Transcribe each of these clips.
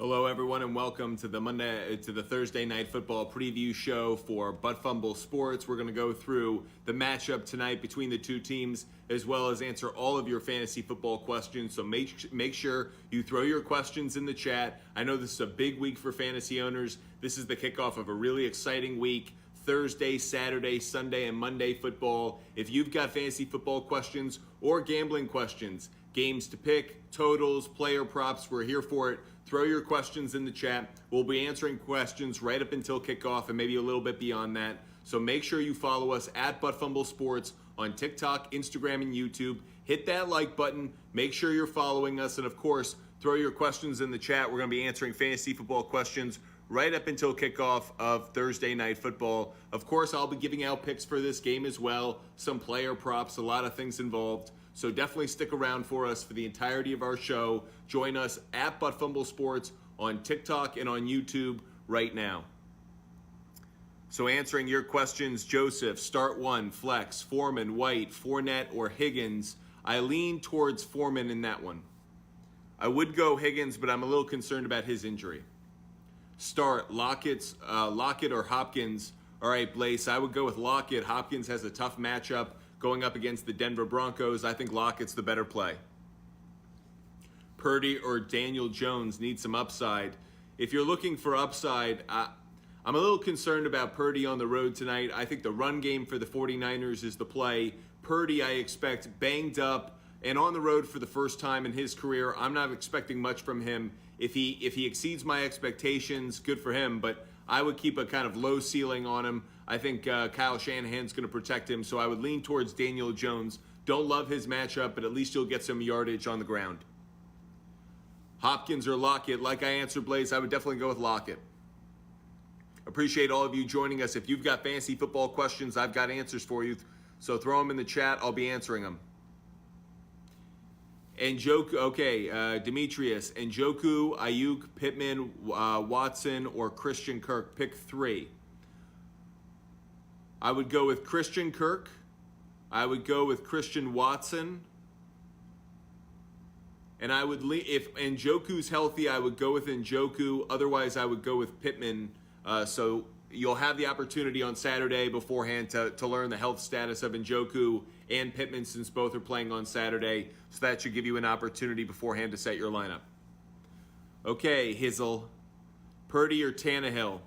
Hello, everyone, and welcome to the Thursday Night Football preview show for Fumble Sports. We're going to go through the matchup tonight between the two teams, as well as answer all of your fantasy football questions. So make sure you throw your questions in the chat. I know this is a big week for fantasy owners. This is the kickoff of a really exciting week. Thursday, Saturday, Sunday, and Monday football. If you've got fantasy football questions or gambling questions, games to pick, totals, player props, we're here for it. Throw your questions in the chat. We'll be answering questions right up until kickoff and maybe a little bit beyond that. So make sure you follow us at Fumble Sports on TikTok, Instagram, and YouTube. Hit that like button. Make sure you're following us. And of course, throw your questions in the chat. We're going to be answering fantasy football questions right up until kickoff of Thursday Night Football. Of course, I'll be giving out picks for this game as well, some player props, a lot of things involved. So definitely stick around for us for the entirety of our show. Join us at Fumble Sports on TikTok and on YouTube right now. So answering your questions, Joseph, start one, flex, Foreman, White, Fournette, or Higgins. I lean towards Foreman in that one. I would go Higgins, but I'm a little concerned about his injury. Start Lockett or Hopkins. All right, Blaze, I would go with Lockett. Hopkins has a tough matchup going up against the Denver Broncos. I think Lockett's the better play. Purdy or Daniel Jones need some upside. If you're looking for upside, I'm a little concerned about Purdy on the road tonight. I think the run game for the 49ers is the play. Purdy, I expect, banged up and on the road for the first time in his career. I'm not expecting much from him. If he exceeds my expectations, good for him, but I would keep a kind of low ceiling on him. I think Kyle Shanahan's going to protect him, so I would lean towards Daniel Jones. Don't love his matchup, but at least you'll get some yardage on the ground. Hopkins or Lockett, like I answered Blaze, I would definitely go with Lockett. Appreciate all of you joining us. If you've got fantasy football questions, I've got answers for you, so throw them in the chat. I'll be answering them. Demetrius, Njoku, Ayuk, Pittman, Watson, or Christian Kirk. Pick three. I would go with Christian Kirk. I would go with Christian Watson. And if Njoku's healthy, I would go with Njoku. Otherwise, I would go with Pittman. So you'll have the opportunity on Saturday beforehand to learn the health status of Njoku and Pittman, since both are playing on Saturday. So that should give you an opportunity beforehand to set your lineup. Okay, Hizzle. Purdy or Tannehill?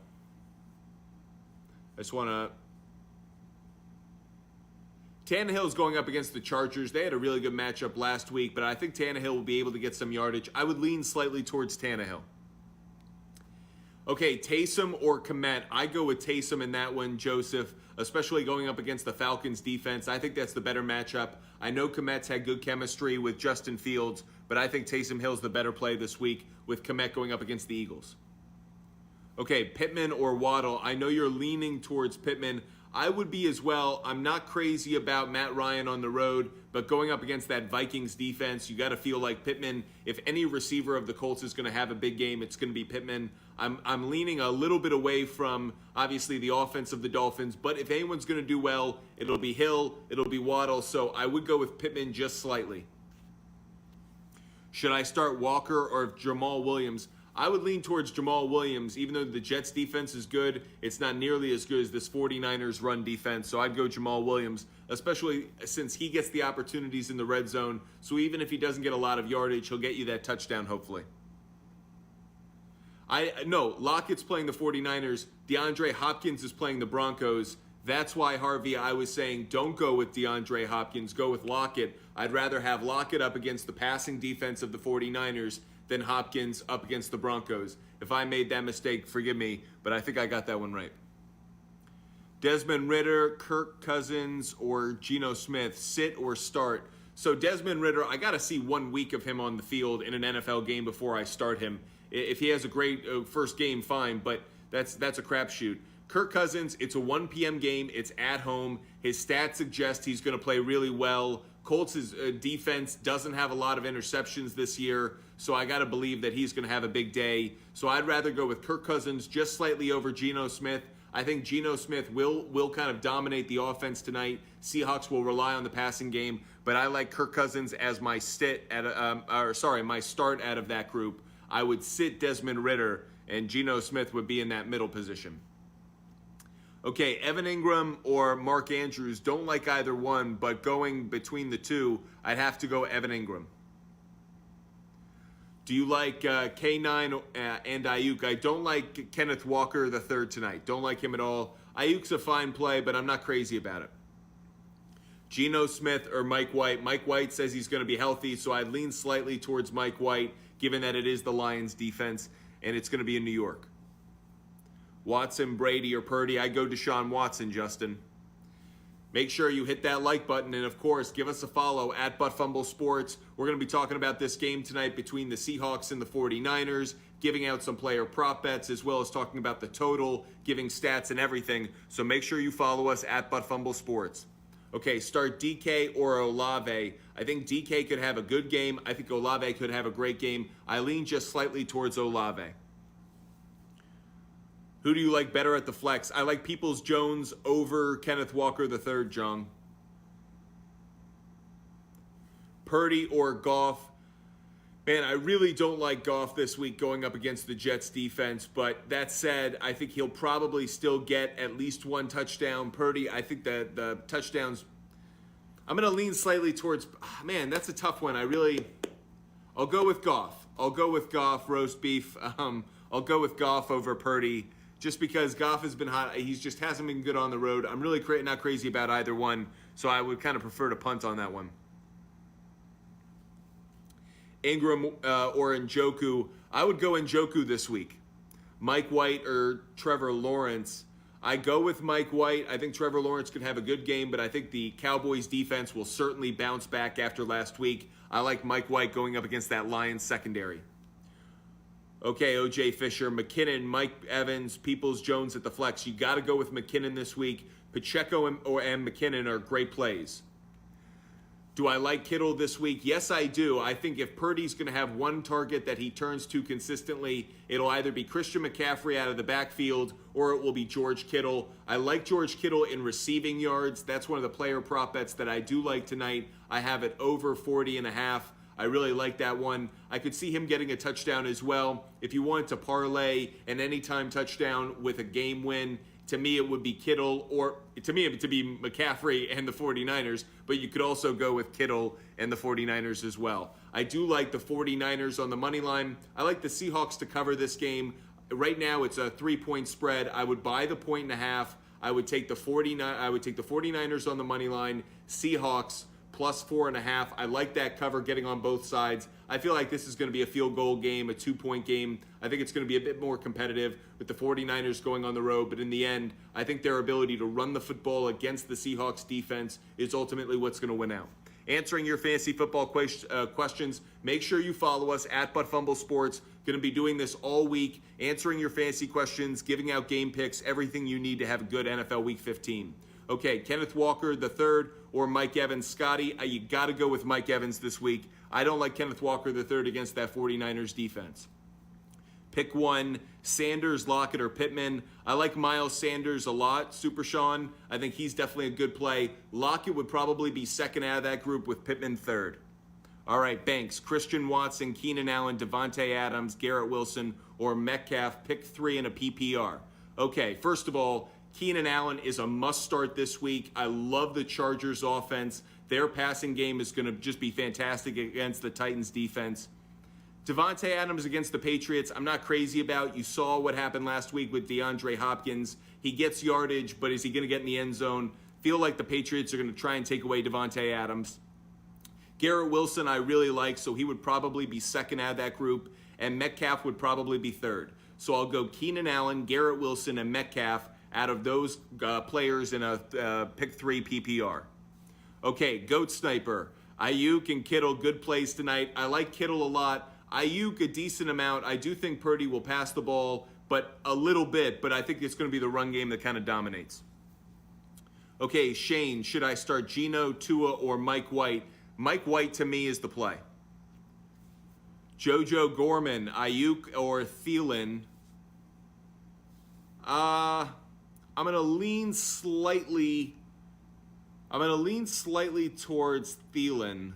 Tannehill's going up against the Chargers. They had a really good matchup last week, but I think Tannehill will be able to get some yardage. I would lean slightly towards Tannehill. Okay, Taysom or Kmet. I go with Taysom in that one, Joseph, especially going up against the Falcons defense. I think that's the better matchup. I know Kmet's had good chemistry with Justin Fields, but I think Taysom Hill's the better play this week with Kmet going up against the Eagles. Okay, Pittman or Waddle. I know you're leaning towards Pittman. I would be as well. I'm not crazy about Matt Ryan on the road, but going up against that Vikings defense, you got to feel like Pittman, if any receiver of the Colts is going to have a big game, it's going to be Pittman. I'm leaning a little bit away from, obviously, the offense of the Dolphins, but if anyone's going to do well, it'll be Hill, it'll be Waddle, so I would go with Pittman just slightly. Should I start Walker or Jamal Williams? I would lean towards Jamal Williams. Even though the Jets defense is good, it's not nearly as good as this 49ers run defense. So I'd go Jamal Williams, especially since he gets the opportunities in the red zone. So even if he doesn't get a lot of yardage, he'll get you that touchdown, hopefully. Lockett's playing the 49ers. DeAndre Hopkins is playing the Broncos. That's why, Harvey, I was saying don't go with DeAndre Hopkins. Go with Lockett. I'd rather have Lockett up against the passing defense of the 49ers than Hopkins up against the Broncos. If I made that mistake, forgive me, but I think I got that one right. Desmond Ridder, Kirk Cousins, or Geno Smith, sit or start? So Desmond Ridder, I got to see 1 week of him on the field in an NFL game before I start him. If he has a great first game, fine, but that's a crapshoot. Kirk Cousins, it's a 1 p.m. game. It's at home. His stats suggest he's going to play really well. Colts' defense doesn't have a lot of interceptions this year, so I got to believe that he's going to have a big day. So I'd rather go with Kirk Cousins just slightly over Geno Smith. I think Geno Smith will kind of dominate the offense tonight. Seahawks will rely on the passing game, but I like Kirk Cousins as my start out of that group. I would sit Desmond Ridder, and Geno Smith would be in that middle position. Okay, Evan Ingram or Mark Andrews, don't like either one, but going between the two, I'd have to go Evan Ingram. Do you like K9 and Ayuk? I don't like Kenneth Walker III tonight. Don't like him at all. Ayuk's a fine play, but I'm not crazy about it. Geno Smith or Mike White? Mike White says he's going to be healthy, so I'd lean slightly towards Mike White, given that it is the Lions defense, and it's going to be in New York. Watson, Brady, or Purdy? I go Deshaun Watson, Justin. Make sure you hit that like button, and of course, give us a follow at Fumble Sports. We're going to be talking about this game tonight between the Seahawks and the 49ers, giving out some player prop bets, as well as talking about the total, giving stats and everything. So make sure you follow us at Fumble Sports. Okay, start DK or Olave. I think DK could have a good game. I think Olave could have a great game. I lean just slightly towards Olave. Who do you like better at the flex? I like Peoples-Jones over Kenneth Walker III, Jung. Purdy or Goff? Man, I really don't like Goff this week going up against the Jets defense, but that said, I think he'll probably still get at least one touchdown. Purdy, I think that the touchdowns, I'm going to lean slightly towards, man, that's a tough one. I'll go with Goff. I'll go with Goff, roast beef. I'll go with Goff over Purdy. Just because Goff has been hot, he just hasn't been good on the road. I'm really not crazy about either one, so I would kind of prefer to punt on that one. Ingram or Njoku? I would go Njoku this week. Mike White or Trevor Lawrence? I go with Mike White. I think Trevor Lawrence could have a good game, but I think the Cowboys defense will certainly bounce back after last week. I like Mike White going up against that Lions secondary. Okay, O.J. Fisher, McKinnon, Mike Evans, Peoples-Jones at the flex. You got to go with McKinnon this week. Pacheco and McKinnon are great plays. Do I like Kittle this week? Yes, I do. I think if Purdy's going to have one target that he turns to consistently, it'll either be Christian McCaffrey out of the backfield or it will be George Kittle. I like George Kittle in receiving yards. That's one of the player prop bets that I do like tonight. I have it over 40.5. I really like that one. I could see him getting a touchdown as well. If you wanted to parlay an anytime touchdown with a game win, to me it would be Kittle, or to me it would be McCaffrey and the 49ers, but you could also go with Kittle and the 49ers as well. I do like the 49ers on the money line. I like the Seahawks to cover this game. Right now it's a 3-point spread. I would buy the 1.5. I would take the 49ers on the money line, Seahawks plus 4.5. I like that cover getting on both sides. I feel like this is going to be a field goal game, a 2-point game. I think it's going to be a bit more competitive with the 49ers going on the road. But in the end, I think their ability to run the football against the Seahawks defense is ultimately what's going to win out. Answering your fantasy football questions, make sure you follow us at Fumble Sports. Going to be doing this all week, answering your fantasy questions, giving out game picks, everything you need to have a good NFL Week 15. Okay, Kenneth Walker III or Mike Evans? Scotty, you got to go with Mike Evans this week. I don't like Kenneth Walker III against that 49ers defense. Pick one, Sanders, Lockett, or Pittman. I like Miles Sanders a lot, Super Sean. I think he's definitely a good play. Lockett would probably be second out of that group with Pittman third. All right, Banks, Christian Watson, Keenan Allen, Devontae Adams, Garrett Wilson, or Metcalf. Pick 3 in a PPR. Okay, first of all, Keenan Allen is a must start this week. I love the Chargers offense. Their passing game is going to just be fantastic against the Titans defense. Devontae Adams against the Patriots, I'm not crazy about. You saw what happened last week with DeAndre Hopkins. He gets yardage, but is he going to get in the end zone? Feel like the Patriots are going to try and take away Devontae Adams. Garrett Wilson I really like, so he would probably be second out of that group, and Metcalf would probably be third. So I'll go Keenan Allen, Garrett Wilson, and Metcalf out of those players in a pick 3 PPR. Okay, Goat Sniper. Ayuk and Kittle, good plays tonight. I like Kittle a lot. Ayuk, a decent amount. I do think Purdy will pass the ball, but a little bit. But I think it's going to be the run game that kind of dominates. Okay, Shane, should I start Geno, Tua, or Mike White? Mike White, to me, is the play. Jojo Gorman, Ayuk, or Thielen? I'm going to lean slightly towards Thielen.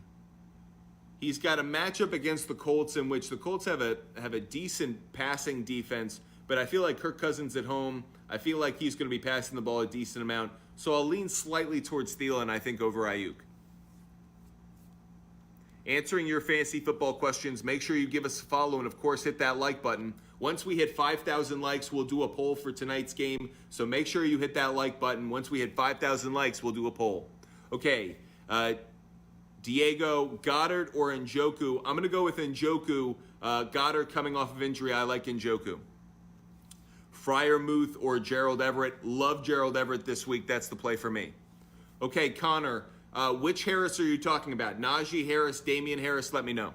He's got a matchup against the Colts in which the Colts have a decent passing defense, but I feel like Kirk Cousins at home, I feel like he's going to be passing the ball a decent amount. So I'll lean slightly towards Thielen, I think, over Ayuk. Answering your fantasy football questions, make sure you give us a follow and, of course, hit that like button. Once we hit 5,000 likes, we'll do a poll for tonight's game. So make sure you hit that like button. Once we hit 5,000 likes, we'll do a poll. Okay, Diego, Goddard, or Njoku? I'm going to go with Njoku. Goddard coming off of injury. I like Njoku. Freiermuth or Gerald Everett? Love Gerald Everett this week. That's the play for me. Okay, Connor, which Harris are you talking about? Najee Harris, Damian Harris? Let me know.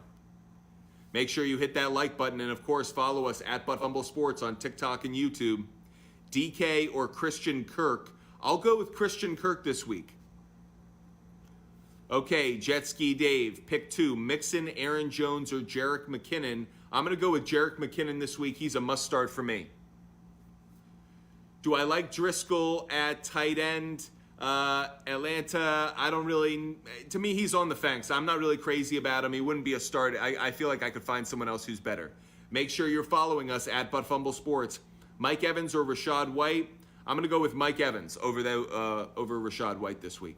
Make sure you hit that like button and, of course, follow us at Fumble Sports on TikTok and YouTube. DK or Christian Kirk? I'll go with Christian Kirk this week. Okay, Jet Ski Dave, pick 2. Mixon, Aaron Jones, or Jerick McKinnon? I'm going to go with Jerick McKinnon this week. He's a must start for me. Do I like Driscoll at tight end? Atlanta, I don't really, to me, he's on the fence. I'm not really crazy about him. He wouldn't be a start. I feel like I could find someone else who's better. Make sure you're following us at Fumble Sports. Mike Evans or Rachaad White? I'm going to go with Mike Evans over Rachaad White this week.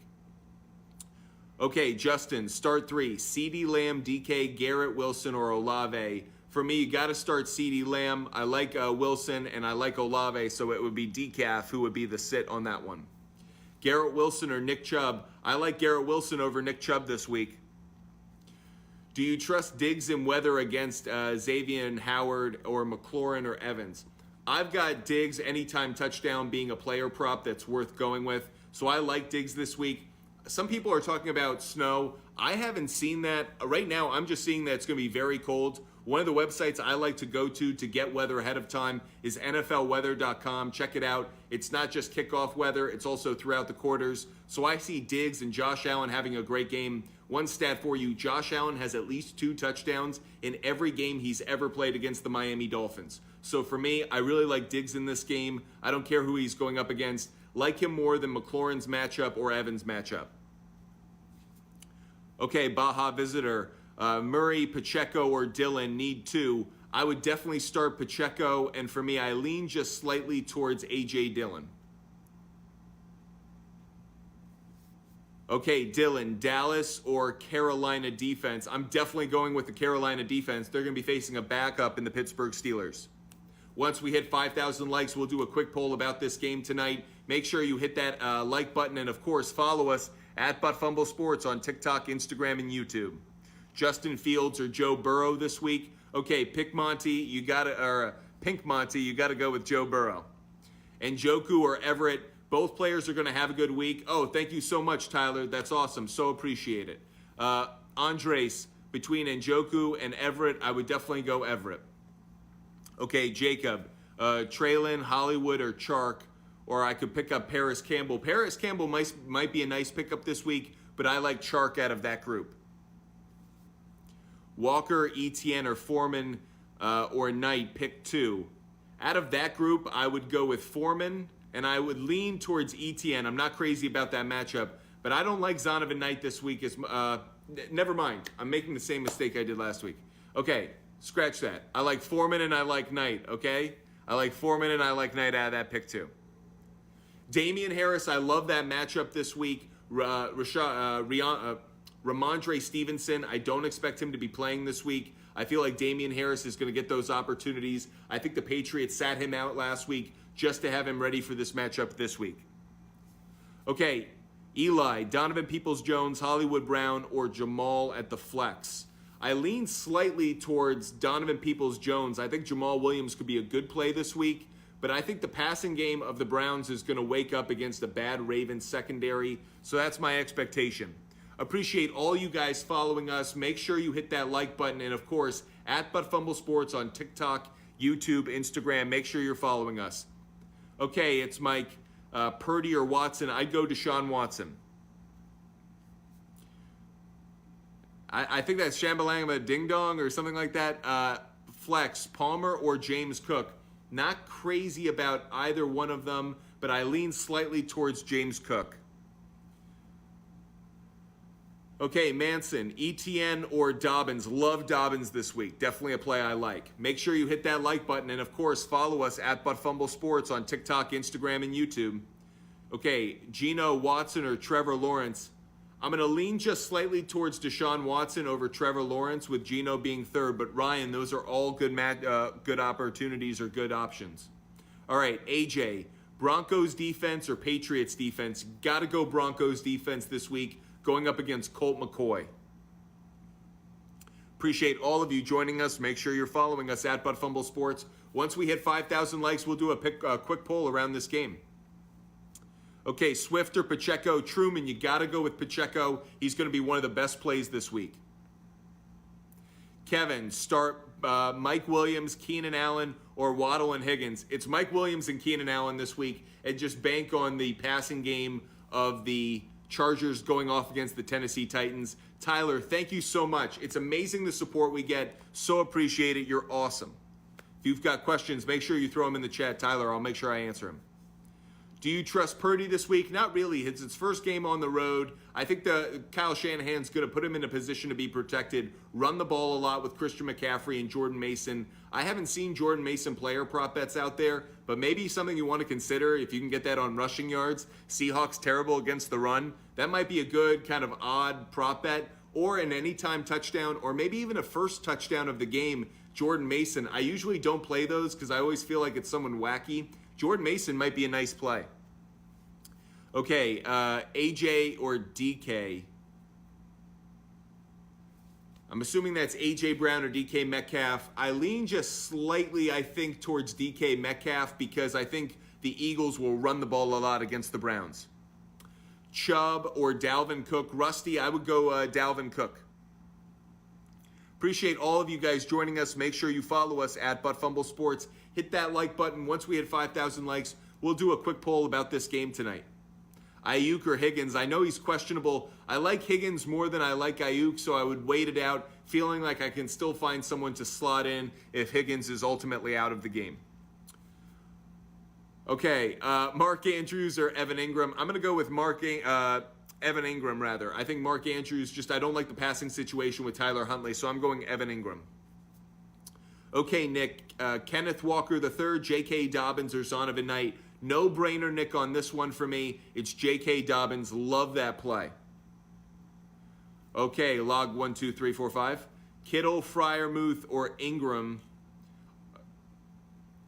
Okay, Justin, start 3. CeeDee Lamb, DK, Garrett Wilson, or Olave? For me, you got to start CeeDee Lamb. I like Wilson, and I like Olave, so it would be Decaf who would be the sit on that one. Garrett Wilson or Nick Chubb? I like Garrett Wilson over Nick Chubb this week. Do you trust Diggs and Weather against Xavier Howard or McLaurin or Evans? I've got Diggs anytime touchdown being a player prop that's worth going with, so I like Diggs this week. Some people are talking about snow. I haven't seen that. Right now, I'm just seeing that it's going to be very cold. One of the websites I like to go to get weather ahead of time is NFLweather.com. Check it out. It's not just kickoff weather. It's also throughout the quarters. So I see Diggs and Josh Allen having a great game. One stat for you, Josh Allen has at least 2 touchdowns in every game he's ever played against the Miami Dolphins. So for me, I really like Diggs in this game. I don't care who he's going up against. Like him more than McLaurin's matchup or Evans' matchup. Okay, Baja Visitor. Murray, Pacheco, or Dillon need 2. I would definitely start Pacheco, and for me, I lean just slightly towards A.J. Dillon. Okay, Dillon, Dallas or Carolina defense? I'm definitely going with the Carolina defense. They're going to be facing a backup in the Pittsburgh Steelers. Once we hit 5,000 likes, we'll do a quick poll about this game tonight. Make sure you hit that like button, and of course, follow us at Fumble Sports on TikTok, Instagram, and YouTube. Justin Fields or Joe Burrow this week? Okay, Pink Monty, you gotta go with Joe Burrow. And Njoku or Everett, both players are gonna have a good week. Oh, thank you so much, Tyler. That's awesome. So appreciate it. Andres, between Njoku and Everett, I would definitely go Everett. Okay, Jacob, Traylon, Hollywood, or Chark, or I could pick up Paris Campbell. Paris Campbell might be a nice pickup this week, but I like Chark out of that group. Walker, Etienne, or Foreman, or Knight, pick 2. Out of that group, I would go with Foreman, and I would lean towards Etienne. I'm not crazy about that matchup, but I don't like Zonovan Knight this week. Never mind. I'm making the same mistake I did last week. Okay, scratch that. I like Foreman and I like Knight, okay? I like Foreman and I like Knight out of that pick 2. Damian Harris, I love that matchup this week. Ramondre Stevenson, I don't expect him to be playing this week. I feel like Damian Harris is going to get those opportunities. I think the Patriots sat him out last week just to have him ready for this matchup this week. Okay, Eli, Donovan Peoples-Jones, Hollywood Brown, or Jamal at the flex. I lean slightly towards Donovan Peoples-Jones. I think Jamal Williams could be a good play this week, but I think the passing game of the Browns is going to wake up against a bad Ravens secondary, so that's my expectation. Appreciate all you guys following us. Make sure you hit that like button. And, of course, at Fumble Sports on TikTok, YouTube, Instagram. Make sure you're following us. Okay, it's Mike. Purdy or Watson? I'd go Deshaun Watson. I think that's Shambalanga Ding Dong or something like that. Flex, Palmer or James Cook? Not crazy about either one of them, but I lean slightly towards James Cook. Okay, Manson, ETN or Dobbins. Love Dobbins this week. Definitely a play I like. Make sure you hit that like button, and of course, follow us at Fumble Sports on TikTok, Instagram, and YouTube. Okay, Geno Watson or Trevor Lawrence. I'm going to lean just slightly towards Deshaun Watson over Trevor Lawrence, with Geno being third. But Ryan, those are all good opportunities or good options. All right, AJ, Broncos defense or Patriots defense? Got to go Broncos defense this week, going up against Colt McCoy. Appreciate all of you joining us. Make sure you're following us at Fumble Sports. Once we hit 5,000 likes, we'll do a quick poll around this game. Okay, Swift or Pacheco? Truman, you got to go with Pacheco. He's going to be one of the best plays this week. Kevin, start Mike Williams, Keenan Allen, or Waddle and Higgins. It's Mike Williams and Keenan Allen this week, and just bank on the passing game of the Chargers going off against the Tennessee Titans. Tyler, thank you so much. It's amazing the support we get. So appreciate it. You're awesome. If you've got questions, make sure you throw them in the chat. Tyler, I'll make sure I answer them. Do you trust Purdy this week? Not really. It's his first game on the road. I think Kyle Shanahan's going to put him in a position to be protected, run the ball a lot with Christian McCaffrey and Jordan Mason. I haven't seen Jordan Mason player prop bets out there, but maybe something you want to consider if you can get that on rushing yards. Seahawks terrible against the run. That might be a good kind of odd prop bet, or an anytime touchdown, or maybe even a first touchdown of the game, Jordan Mason. I usually don't play those because I always feel like it's someone wacky. Jordan Mason might be a nice play. Okay, AJ or DK? I'm assuming that's AJ Brown or DK Metcalf. I lean just slightly, I think, towards DK Metcalf because I think the Eagles will run the ball a lot against the Browns. Chubb or Dalvin Cook? Rusty, I would go Dalvin Cook. Appreciate all of you guys joining us. Make sure you follow us at Fumble Sports. Hit that like button. Once we hit 5,000 likes, we'll do a quick poll about this game tonight. Ayuk or Higgins? I know he's questionable. I like Higgins more than I like Ayuk, so I would wait it out, feeling like I can still find someone to slot in if Higgins is ultimately out of the game. Okay, Mark Andrews or Evan Ingram? I'm going to go with Evan Ingram, rather. I think Mark Andrews, I don't like the passing situation with Tyler Huntley, so I'm going Evan Ingram. Okay, Nick, Kenneth Walker III, J.K. Dobbins, or Zonovan Knight? No brainer, Nick, on this one for me. It's J.K. Dobbins. Love that play. Okay, log 1, 2, 3, 4, 5. Kittle, Freiermuth, or Ingram?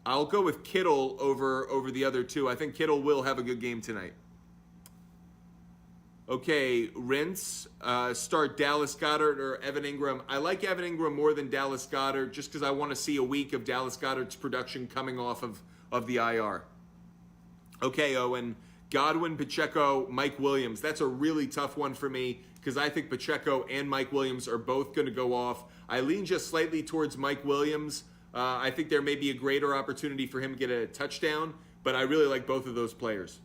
I'll go with Kittle over the other two. I think Kittle will have a good game tonight. Okay, rinse. Start Dallas Goedert or Evan Ingram. I like Evan Ingram more than Dallas Goedert just because I want to see a week of Dallas Goedert's production coming off of the IR. Okay, Owen. Godwin, Pacheco, Mike Williams. That's a really tough one for me because I think Pacheco and Mike Williams are both going to go off. I lean just slightly towards Mike Williams. I think there may be a greater opportunity for him to get a touchdown, but I really like both of those players.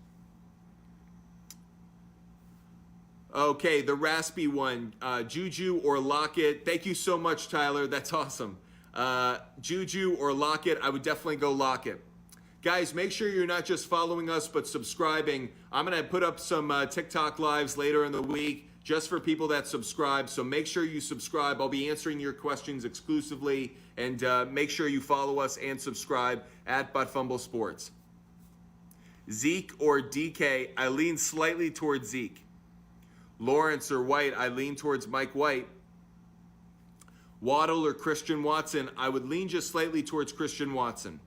Okay, the raspy one, Juju or Lockett. Thank you so much, Tyler. That's awesome. Juju or Lockett, I would definitely go Lockett. Guys, make sure you're not just following us, but subscribing. I'm going to put up some TikTok lives later in the week just for people that subscribe. So make sure you subscribe. I'll be answering your questions exclusively. And make sure you follow us and subscribe at Fumble Sports. Zeke or DK, I lean slightly towards Zeke. Lawrence or White, I lean towards Mike White. Waddle or Christian Watson, I would lean just slightly towards Christian Watson.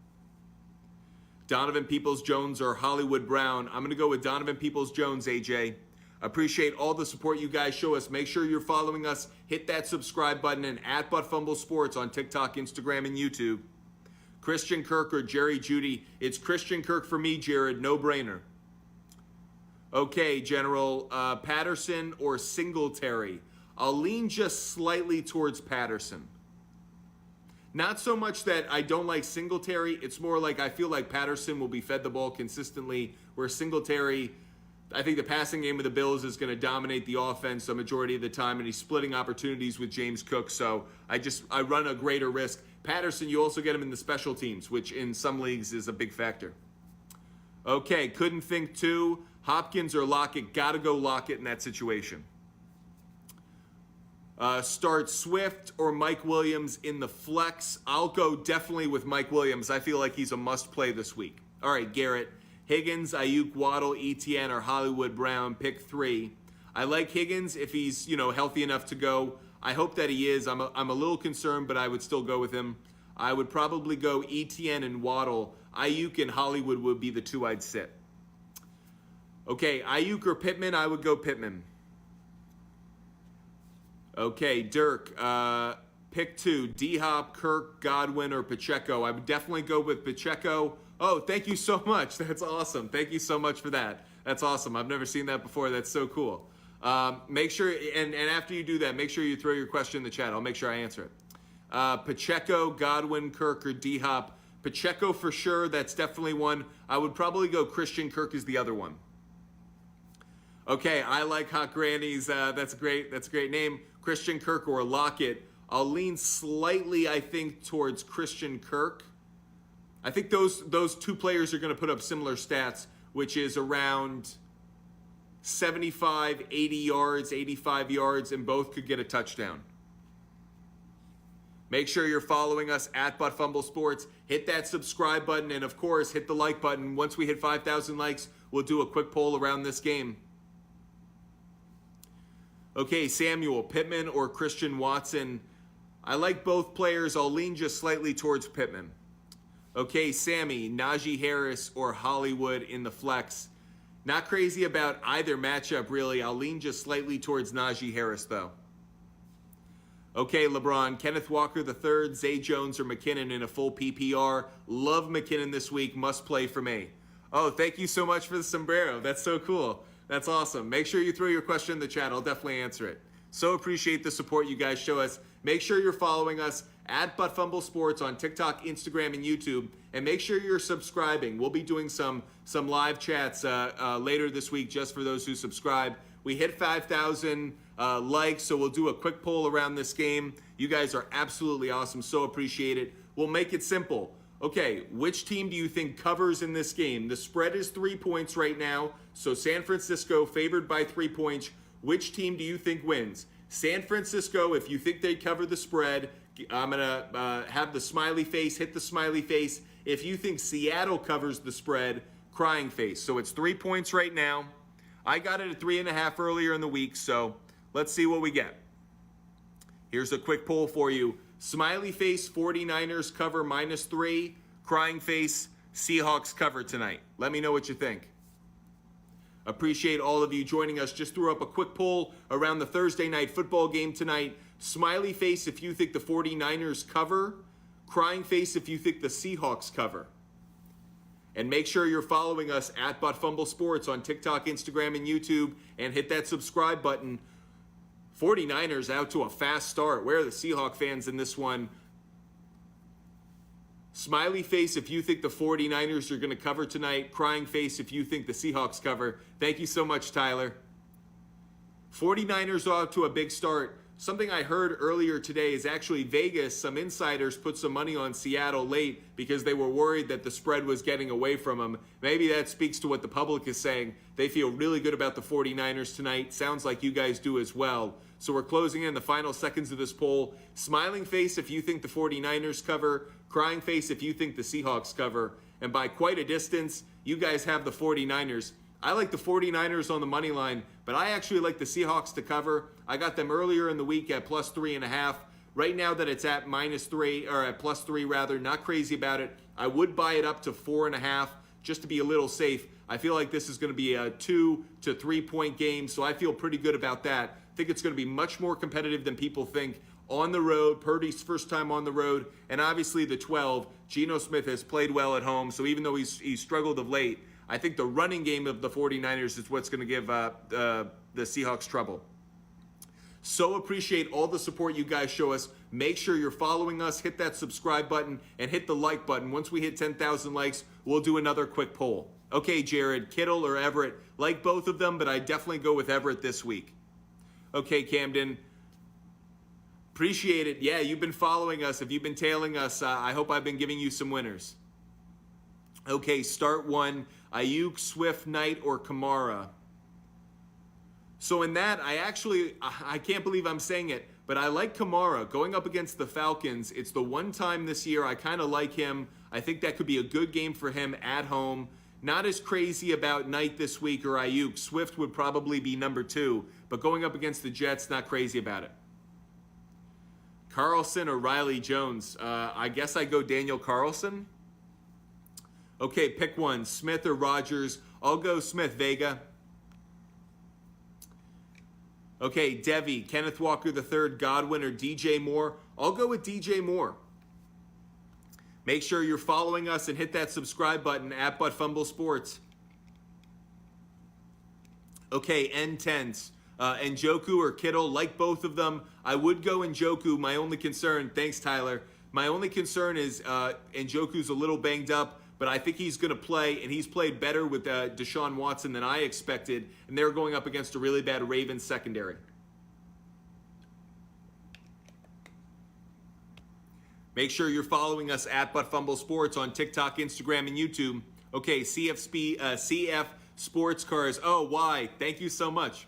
Donovan Peoples-Jones or Hollywood Brown, I'm going to go with Donovan Peoples-Jones, AJ. Appreciate all the support you guys show us. Make sure you're following us. Hit that subscribe button and at Fumble Sports on TikTok, Instagram, and YouTube. Christian Kirk or Jerry Jeudy, it's Christian Kirk for me, Jared, no brainer. Okay, General, Patterson or Singletary? I'll lean just slightly towards Patterson. Not so much that I don't like Singletary. It's more like I feel like Patterson will be fed the ball consistently, where Singletary, I think the passing game of the Bills is going to dominate the offense a majority of the time, and he's splitting opportunities with James Cook, so I run a greater risk. Patterson, you also get him in the special teams, which in some leagues is a big factor. Okay, couldn't think too. Hopkins or Lockett? Got to go Lockett in that situation. Start Swift or Mike Williams in the flex. I'll go definitely with Mike Williams. I feel like he's a must-play this week. All right, Garrett. Higgins, Ayuk, Waddle, ETN, or Hollywood Brown. Pick 3. I like Higgins if he's, healthy enough to go. I hope that he is. I'm a little concerned, but I would still go with him. I would probably go ETN and Waddle. Ayuk and Hollywood would be the 2 I'd sit. Okay, Ayuk or Pittman? I would go Pittman. Okay, Dirk, pick 2. D-Hop, Kirk, Godwin, or Pacheco. I would definitely go with Pacheco. Oh, thank you so much. That's awesome. Thank you so much for that. That's awesome. I've never seen that before. That's so cool. Make sure, and after you do that, make sure you throw your question in the chat. I'll make sure I answer it. Pacheco, Godwin, Kirk, or D-Hop. Pacheco for sure. That's definitely one. I would probably go Christian Kirk is the other one. Okay, I like Hot Grannies. That's great. That's a great name. Christian Kirk or Lockett. I'll lean slightly, I think, towards Christian Kirk. I think those 2 players are going to put up similar stats, which is around 75, 80 yards, 85 yards, and both could get a touchdown. Make sure you're following us at Fumble Sports. Hit that subscribe button, and of course, hit the like button. Once we hit 5,000 likes, we'll do a quick poll around this game. Okay, Samuel, Pittman or Christian Watson? I like both players. I'll lean just slightly towards Pittman. Okay, Sammy, Najee Harris or Hollywood in the flex? Not crazy about either matchup, really. I'll lean just slightly towards Najee Harris, though. Okay, LeBron, Kenneth Walker III, Zay Jones, or McKinnon in a full PPR. Love McKinnon this week. Must play for me. Oh, thank you so much for the sombrero. That's so cool. That's awesome. Make sure you throw your question in the chat. I'll definitely answer it. So appreciate the support you guys show us. Make sure you're following us at Fumble Sports on TikTok, Instagram, and YouTube. And make sure you're subscribing. We'll be doing some live chats later this week just for those who subscribe. We hit 5,000 likes, so we'll do a quick poll around this game. You guys are absolutely awesome. So appreciate it. We'll make it simple. Okay, which team do you think covers in this game? The spread is 3 points right now, so San Francisco favored by 3 points. Which team do you think wins? San Francisco, if you think they cover the spread, I'm going to have the smiley face, hit the smiley face. If you think Seattle covers the spread, crying face. So it's 3 points right now. I got it at 3.5 earlier in the week, so let's see what we get. Here's a quick poll for you. Smiley face, 49ers cover -3. Crying face, Seahawks cover tonight. Let me know what you think. Appreciate all of you joining us. Just threw up a quick poll around the Thursday night football game tonight. Smiley face if you think the 49ers cover. Crying face if you think the Seahawks cover. And make sure you're following us at Fumble Sports on TikTok, Instagram, and YouTube. And hit that subscribe button. 49ers out to a fast start. Where are the Seahawk fans in this one? Smiley face if you think the 49ers are going to cover tonight. Crying face if you think the Seahawks cover. Thank you so much, Tyler. 49ers off to a big start. Something I heard earlier today is actually Vegas, some insiders put some money on Seattle late because they were worried that the spread was getting away from them. Maybe that speaks to what the public is saying. They feel really good about the 49ers tonight. Sounds like you guys do as well. So we're closing in the final seconds of this poll. Smiling face if you think the 49ers cover. Crying face if you think the Seahawks cover. And by quite a distance, you guys have the 49ers. I like the 49ers on the money line, but I actually like the Seahawks to cover. I got them earlier in the week at +3.5. Right now that it's at -3, or at +3 rather, not crazy about it. I would buy it up to 4.5 just to be a little safe. I feel like this is going to be a 2 to 3 point game, so I feel pretty good about that. I think it's going to be much more competitive than people think. On the road, Purdy's first time on the road, and obviously the 12, Geno Smith has played well at home, so even though he's struggled of late, I think the running game of the 49ers is what's going to give the Seahawks trouble. So appreciate all the support you guys show us. Make sure you're following us. Hit that subscribe button and hit the like button. Once we hit 10,000 likes, we'll do another quick poll. Okay, Jared, Kittle or Everett? Like both of them, but I definitely go with Everett this week. Okay, Camden. Appreciate it. Yeah, you've been following us. If you've been tailing us, I hope I've been giving you some winners. Okay, start one. Ayuk, Swift, Knight, or Kamara. So in that, I can't believe I'm saying it. but I like Kamara going up against the Falcons. It's the one time this year I kind of like him. I think that could be a good game for him at home. Not as crazy about Knight this week or Ayuk. Swift would probably be number 2, but going up against the Jets, not crazy about it. Carlson or Riley Jones? I guess I go Daniel Carlson. Okay, pick one. Smith or Rodgers? I'll go Smith, Vega. Okay, Devi, Kenneth Walker III, Godwin, or DJ Moore? I'll go with DJ Moore. Make sure you're following us and hit that subscribe button at Fumble Sports. Okay, N10s. Njoku or Kittle, like both of them. I would go Njoku. My only concern, thanks Tyler, my only concern is Njoku's a little banged up, but I think he's going to play, and he's played better with Deshaun Watson than I expected, and they're going up against a really bad Ravens secondary. Make sure you're following us at Fumble Sports on TikTok, Instagram, and YouTube. Okay, CF Sports Cars. Oh, why? Thank you so much.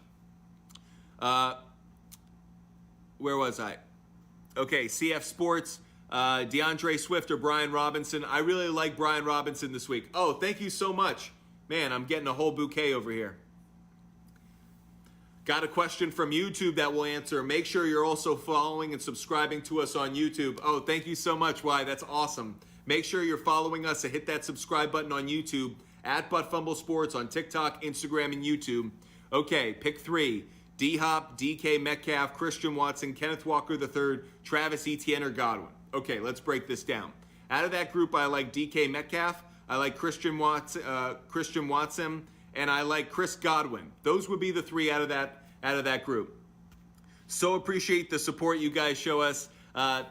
Where was I? Okay, CF Sports, DeAndre Swift or Brian Robinson. I really like Brian Robinson this week. Oh, thank you so much. Man, I'm getting a whole bouquet over here. Got a question from YouTube that we'll answer. Make sure you're also following and subscribing to us on YouTube. Oh, thank you so much, Y. That's awesome. Make sure you're following us and hit that subscribe button on YouTube at Fumble Sports on TikTok, Instagram, and YouTube. Okay, pick 3. D-Hop, DK Metcalf, Christian Watson, Kenneth Walker III, Travis Etienne, or Godwin. Okay, let's break this down. Out of that group, I like DK Metcalf, I like Christian Watson, and I like Chris Godwin. Those would be the 3 out of that group. So appreciate the support you guys show us.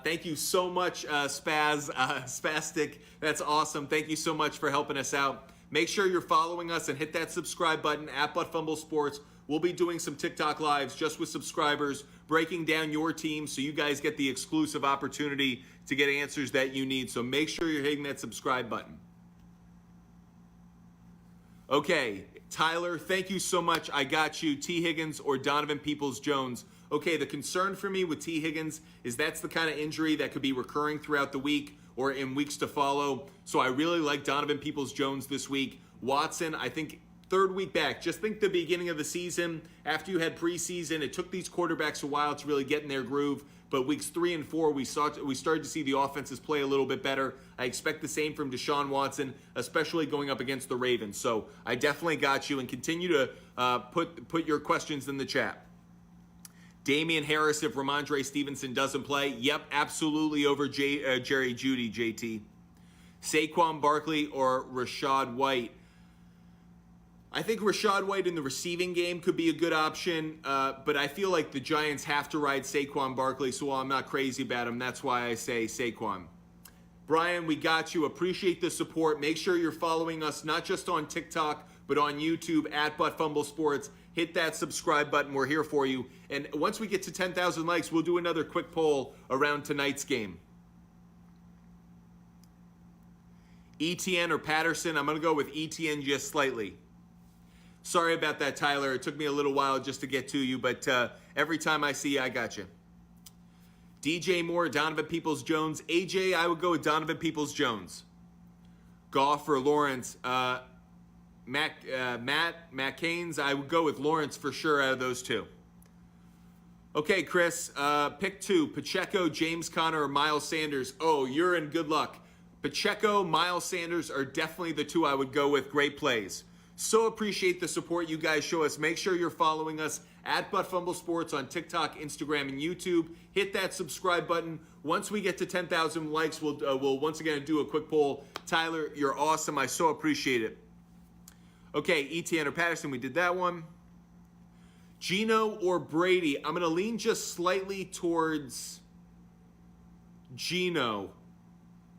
Thank you so much, Spastic. That's awesome. Thank you so much for helping us out. Make sure you're following us and hit that subscribe button at Fumble Sports. We'll be doing some TikTok lives just with subscribers, breaking down your team so you guys get the exclusive opportunity to get answers that you need. So make sure you're hitting that subscribe button. Okay, Tyler, thank you so much. I got you. T. Higgins or Donovan Peoples-Jones. Okay, the concern for me with T. Higgins is that's the kind of injury that could be recurring throughout the week or in weeks to follow. So I really like Donovan Peoples-Jones this week. Watson, I think 3rd week back. Just think the beginning of the season, after you had preseason, it took these quarterbacks a while to really get in their groove. But weeks 3 and 4, we started to see the offenses play a little bit better. I expect the same from Deshaun Watson, especially going up against the Ravens. So I definitely got you, and continue to put your questions in the chat. Damian Harris if Ramondre Stevenson doesn't play. Yep, absolutely over Jerry Jeudy, JT. Saquon Barkley or Rachaad White. I think Rachaad White in the receiving game could be a good option, but I feel like the Giants have to ride Saquon Barkley, so while I'm not crazy about him, that's why I say Saquon. Brian, we got you. Appreciate the support. Make sure you're following us not just on TikTok, but on YouTube at Fumble Sports. Hit that subscribe button. We're here for you. And once we get to 10,000 likes, we'll do another quick poll around tonight's game. ETN or Patterson? I'm going to go with ETN just slightly. Sorry about that, Tyler. It took me a little while just to get to you, but every time I see you, I got you. DJ Moore, Donovan Peoples-Jones. AJ, I would go with Donovan Peoples-Jones. Goff or Lawrence. Matt Canes, I would go with Lawrence for sure out of those 2. Okay, Chris, pick 2. Pacheco, James Conner, or Miles Sanders. Oh, you're in good luck. Pacheco, Miles Sanders are definitely the 2 I would go with. Great plays. So appreciate the support you guys show us. Make sure you're following us at Fumble Sports on TikTok, Instagram, and YouTube. Hit that subscribe button. Once we get to 10,000 likes, we'll once again do a quick poll. Tyler, you're awesome. I so appreciate it. Okay, ETN or Patterson, we did that one. Geno or Brady? I'm going to lean just slightly towards Geno.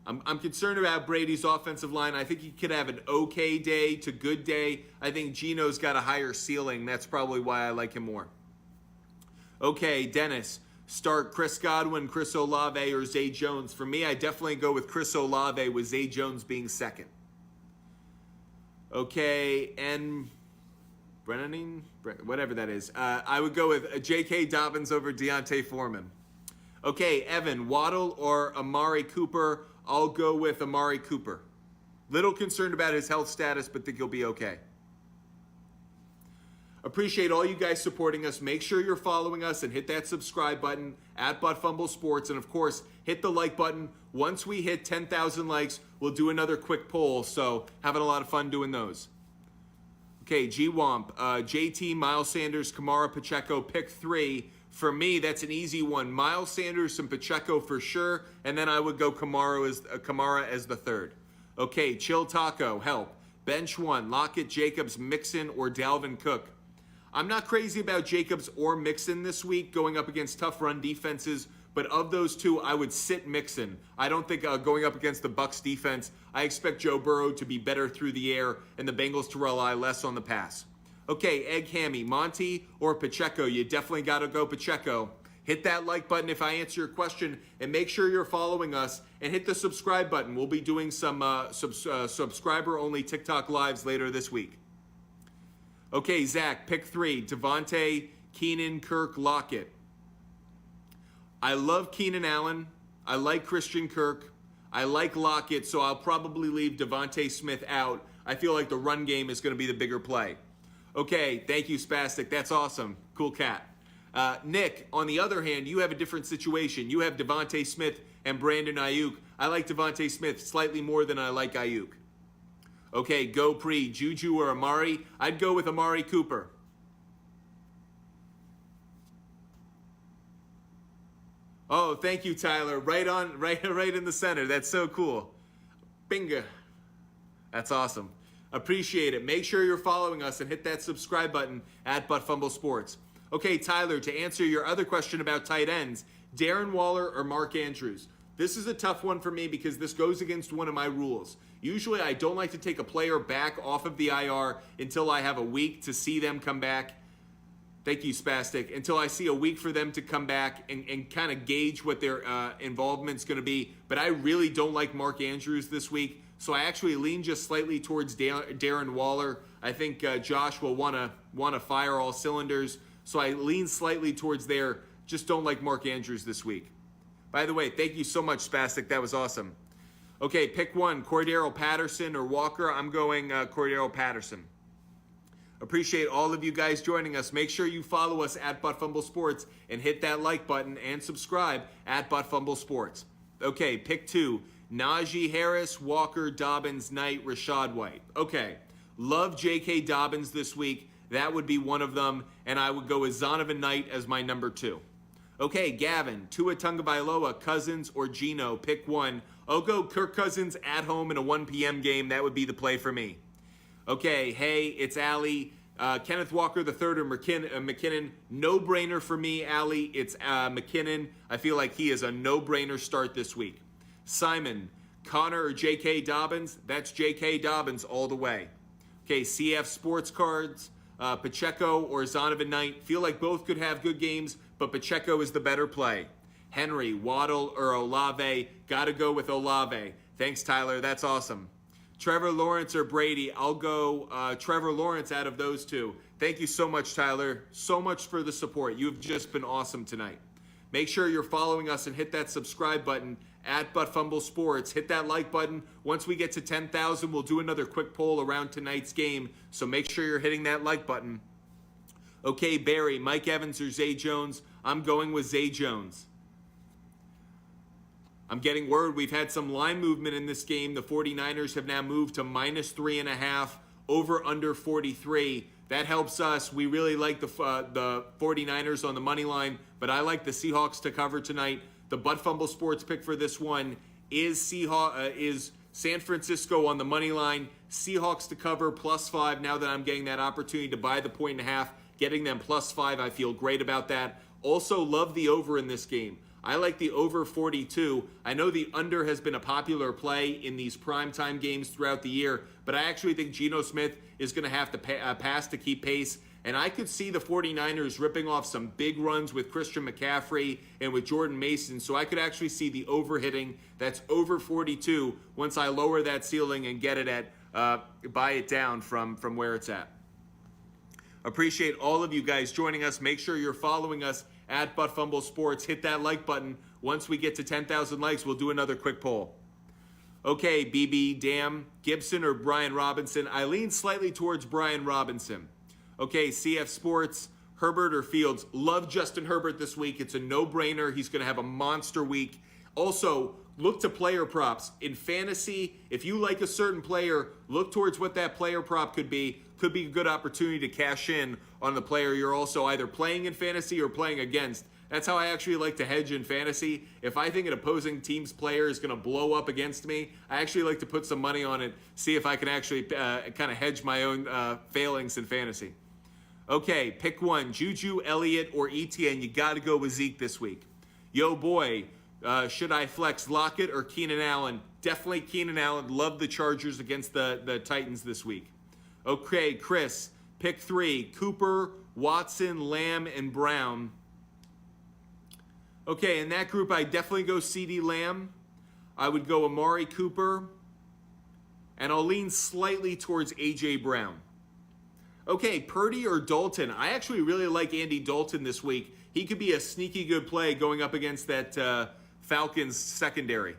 I'm concerned about Brady's offensive line. I think he could have an okay day to good day. I think Geno's got a higher ceiling. That's probably why I like him more. Okay, Dennis. Start Chris Godwin, Chris Olave, or Zay Jones. For me, I definitely go with Chris Olave with Zay Jones being second. Okay, and whatever that is. I would go with J.K. Dobbins over Deontay Foreman. Okay, Evan, Waddle or Amari Cooper? I'll go with Amari Cooper. Little concerned about his health status, but think he'll be okay. Appreciate all you guys supporting us. Make sure you're following us and hit that subscribe button at Fumble Sports. And of course, hit the like button. Once we hit 10,000 likes, we'll do another quick poll. So having a lot of fun doing those. Okay, G-Womp, JT, Miles Sanders, Kamara, Pacheco, pick 3. For me, that's an easy one. Miles Sanders and Pacheco for sure. And then I would go Kamara as the third. Okay, Chill Taco, help. Bench 1, Lockett, Jacobs, Mixon, or Dalvin Cook. I'm not crazy about Jacobs or Mixon this week going up against tough run defenses, but of those two, I would sit Mixon. I don't think going up against the Bucs defense, I expect Joe Burrow to be better through the air and the Bengals to rely less on the pass. Okay, Egg Hammy, Monty or Pacheco? You definitely got to go Pacheco. Hit that like button if I answer your question, and make sure you're following us, and hit the subscribe button. We'll be doing some subscriber-only TikTok lives later this week. Okay, Zach, pick 3. Devontae, Keenan, Kirk, Lockett. I love Keenan Allen. I like Christian Kirk. I like Lockett, so I'll probably leave Devontae Smith out. I feel like the run game is going to be the bigger play. Okay, thank you, Spastic. That's awesome. Cool cat. Nick, on the other hand, you have a different situation. You have Devontae Smith and Brandon Ayuk. I like Devontae Smith slightly more than I like Ayuk. Okay, go Pre, Juju or Amari? I'd go with Amari Cooper. Oh, thank you, Tyler. Right in the center. That's so cool. Bingo. That's awesome. Appreciate it. Make sure you're following us and hit that subscribe button at Fumble Sports. Okay, Tyler, to answer your other question about tight ends, Darren Waller or Mark Andrews? This is a tough one for me because this goes against one of my rules. Usually I don't like to take a player back off of the IR until I have a week to see them come back. Thank you, Spastic. Until I see a week for them to come back and kind of gauge what their involvement's going to be. But I really don't like Mark Andrews this week, so I actually lean just slightly towards Darren Waller. I think Josh will want to fire all cylinders, so I lean slightly towards there. Just don't like Mark Andrews this week. By the way, thank you so much, Spastic. That was awesome. Okay, pick 1, Cordero Patterson or Walker. I'm going Cordero Patterson. Appreciate all of you guys joining us. Make sure you follow us at Fumble Sports and hit that like button and subscribe at Fumble Sports. Okay, pick 2, Najee Harris, Walker, Dobbins, Knight, Rashad White. Okay, love J.K. Dobbins this week. That would be one of them, and I would go with Zonovan Knight as my number 2. Okay, Gavin, Tua Tagovailoa, Cousins, or Geno, pick 1. I'll go Kirk Cousins at home in a 1 p.m. game. That would be the play for me. Okay, hey, it's Allie. Kenneth Walker III or McKinnon. No-brainer for me, Allie. It's McKinnon. I feel like he is a no-brainer start this week. Simon, Connor or J.K. Dobbins. That's J.K. Dobbins all the way. Okay, CF Sports Cards. Pacheco or Zonovan Knight. Feel like both could have good games, but Pacheco is the better play. Henry, Waddle, or Olave. Gotta go with Olave. Thanks, Tyler. That's awesome. Trevor Lawrence or Brady. I'll go Trevor Lawrence out of those two. Thank you so much, Tyler. So much for the support. You've just been awesome tonight. Make sure you're following us and hit that subscribe button at Fumble Sports. Hit that like button. Once we get to 10,000, we'll do another quick poll around tonight's game. So make sure you're hitting that like button. Okay, Barry, Mike Evans or Zay Jones? I'm going with Zay Jones. I'm getting word we've had some line movement in this game. The 49ers have now moved to -3.5, over under 43. That helps us. We really like the 49ers on the money line, but I like the Seahawks to cover tonight. The Fumble Sports pick for this one is San Francisco on the money line. Seahawks to cover +5. Now that I'm getting that opportunity to buy the 1.5, getting them +5, I feel great about that. Also love the over in this game. I like the over 42. I know the under has been a popular play in these primetime games throughout the year, but I actually think Geno Smith is going to have to pass to keep pace. And I could see the 49ers ripping off some big runs with Christian McCaffrey and with Jordan Mason. So I could actually see the over hitting. That's over 42 once I lower that ceiling and get it at, buy it down from where it's at. Appreciate all of you guys joining us. Make sure you're following us at Fumble Sports. Hit that like button. Once we get to 10,000 likes, we'll do another quick poll. Okay, BB, Dam, Gibson or Brian Robinson? I lean slightly towards Brian Robinson. Okay, CF Sports, Herbert or Fields? Love Justin Herbert this week. It's a no-brainer. He's going to have a monster week. Also, look to player props. In fantasy, if you like a certain player, look towards what that player prop could be. Could be a good opportunity to cash in on the player you're also either playing in fantasy or playing against. That's how I actually like to hedge in fantasy. If I think an opposing team's player is going to blow up against me, I actually like to put some money on it, see if I can actually kind of hedge my own failings in fantasy. Okay, pick one, Juju, Elliott, or ETN. You got to go with Zeke this week. Yo, boy, should I flex Lockett or Keenan Allen? Definitely Keenan Allen. Love the Chargers against the Titans this week. Okay, Chris, pick three, Cooper, Watson, Lamb, and Brown. Okay, in that group, I definitely go CeeDee Lamb. I would go Amari Cooper. And I'll lean slightly towards A.J. Brown. Okay, Purdy or Dalton? I actually really like Andy Dalton this week. He could be a sneaky good play going up against that Falcons secondary.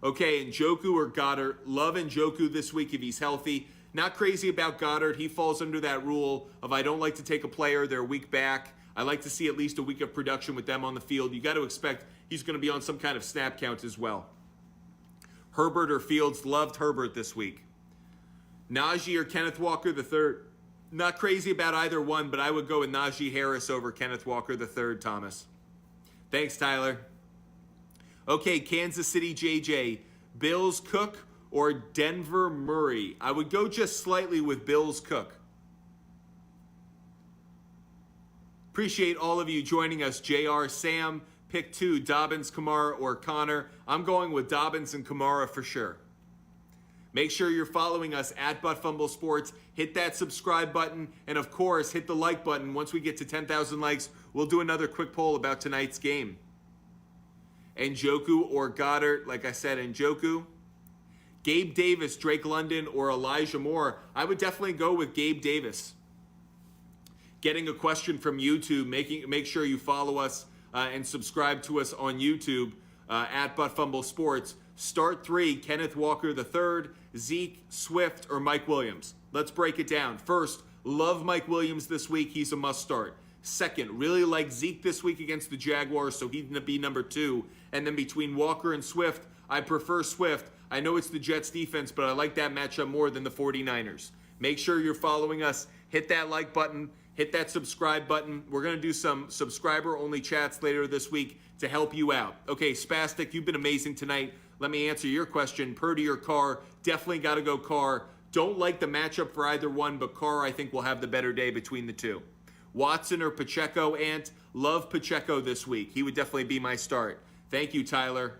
Okay, Njoku or Goddard? Love Njoku this week if he's healthy. Not crazy about Goddard. He falls under that rule of I don't like to take a player, they're a week back. I like to see at least a week of production with them on the field. You got to expect he's going to be on some kind of snap count as well. Herbert or Fields? Loved Herbert this week. Najee or Kenneth Walker III? Not crazy about either one, but I would go with Najee Harris over Kenneth Walker III, Thomas. Thanks, Tyler. Okay, Kansas City JJ. Bills Cook or Denver Murray? I would go just slightly with Bills Cook. Appreciate all of you joining us. JR, Sam, pick two, Dobbins, Kamara, or Connor. I'm going with Dobbins and Kamara for sure. Make sure you're following us at Fumble Sports. Hit that subscribe button. And of course, hit the like button. Once we get to 10,000 likes, we'll do another quick poll about tonight's game. Njoku or Goddard? Like I said, Njoku. Gabe Davis, Drake London, or Elijah Moore? I would definitely go with Gabe Davis. Getting a question from YouTube, make sure you follow us and subscribe to us on YouTube at Fumble Sports. Start three, Kenneth Walker III, Zeke, Swift, or Mike Williams. Let's break it down. First, love Mike Williams this week. He's a must start. Second, really like Zeke this week against the Jaguars, so he'd be number two. And then between Walker and Swift, I prefer Swift. I know it's the Jets defense, but I like that matchup more than the 49ers. Make sure you're following us. Hit that like button. Hit that subscribe button. We're going to do some subscriber-only chats later this week to help you out. Okay, Spastic, you've been amazing tonight. Let me answer your question. Purdy or Carr? Definitely got to go Carr. Don't like the matchup for either one, but Carr, I think, will have the better day between the two. Watson or Pacheco, Ant? Love Pacheco this week. He would definitely be my start. Thank you, Tyler.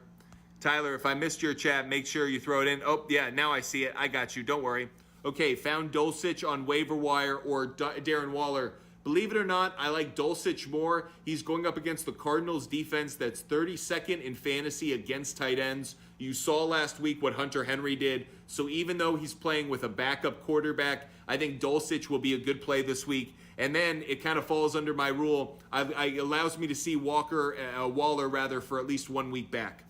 Tyler, if I missed your chat, make sure you throw it in. Oh, yeah, now I see it. I got you. Don't worry. Okay, found Dulcich on waiver wire or Darren Waller. Believe it or not, I like Dulcich more. He's going up against the Cardinals defense that's 32nd in fantasy against tight ends. You saw last week what Hunter Henry did. So even though he's playing with a backup quarterback, I think Dulcich will be a good play this week. And then it kind of falls under my rule. It allows me to see Waller for at least 1 week back.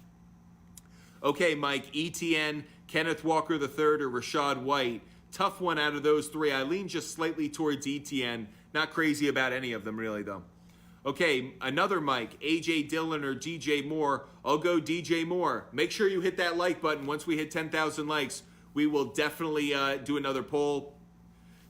Okay, Mike, ETN, Kenneth Walker III, or Rachaad White. Tough one out of those three. I lean just slightly towards ETN. Not crazy about any of them, really, though. Okay, another Mike, A.J. Dillon or DJ Moore. I'll go DJ Moore. Make sure you hit that like button. Once we hit 10,000 likes, we will definitely do another poll.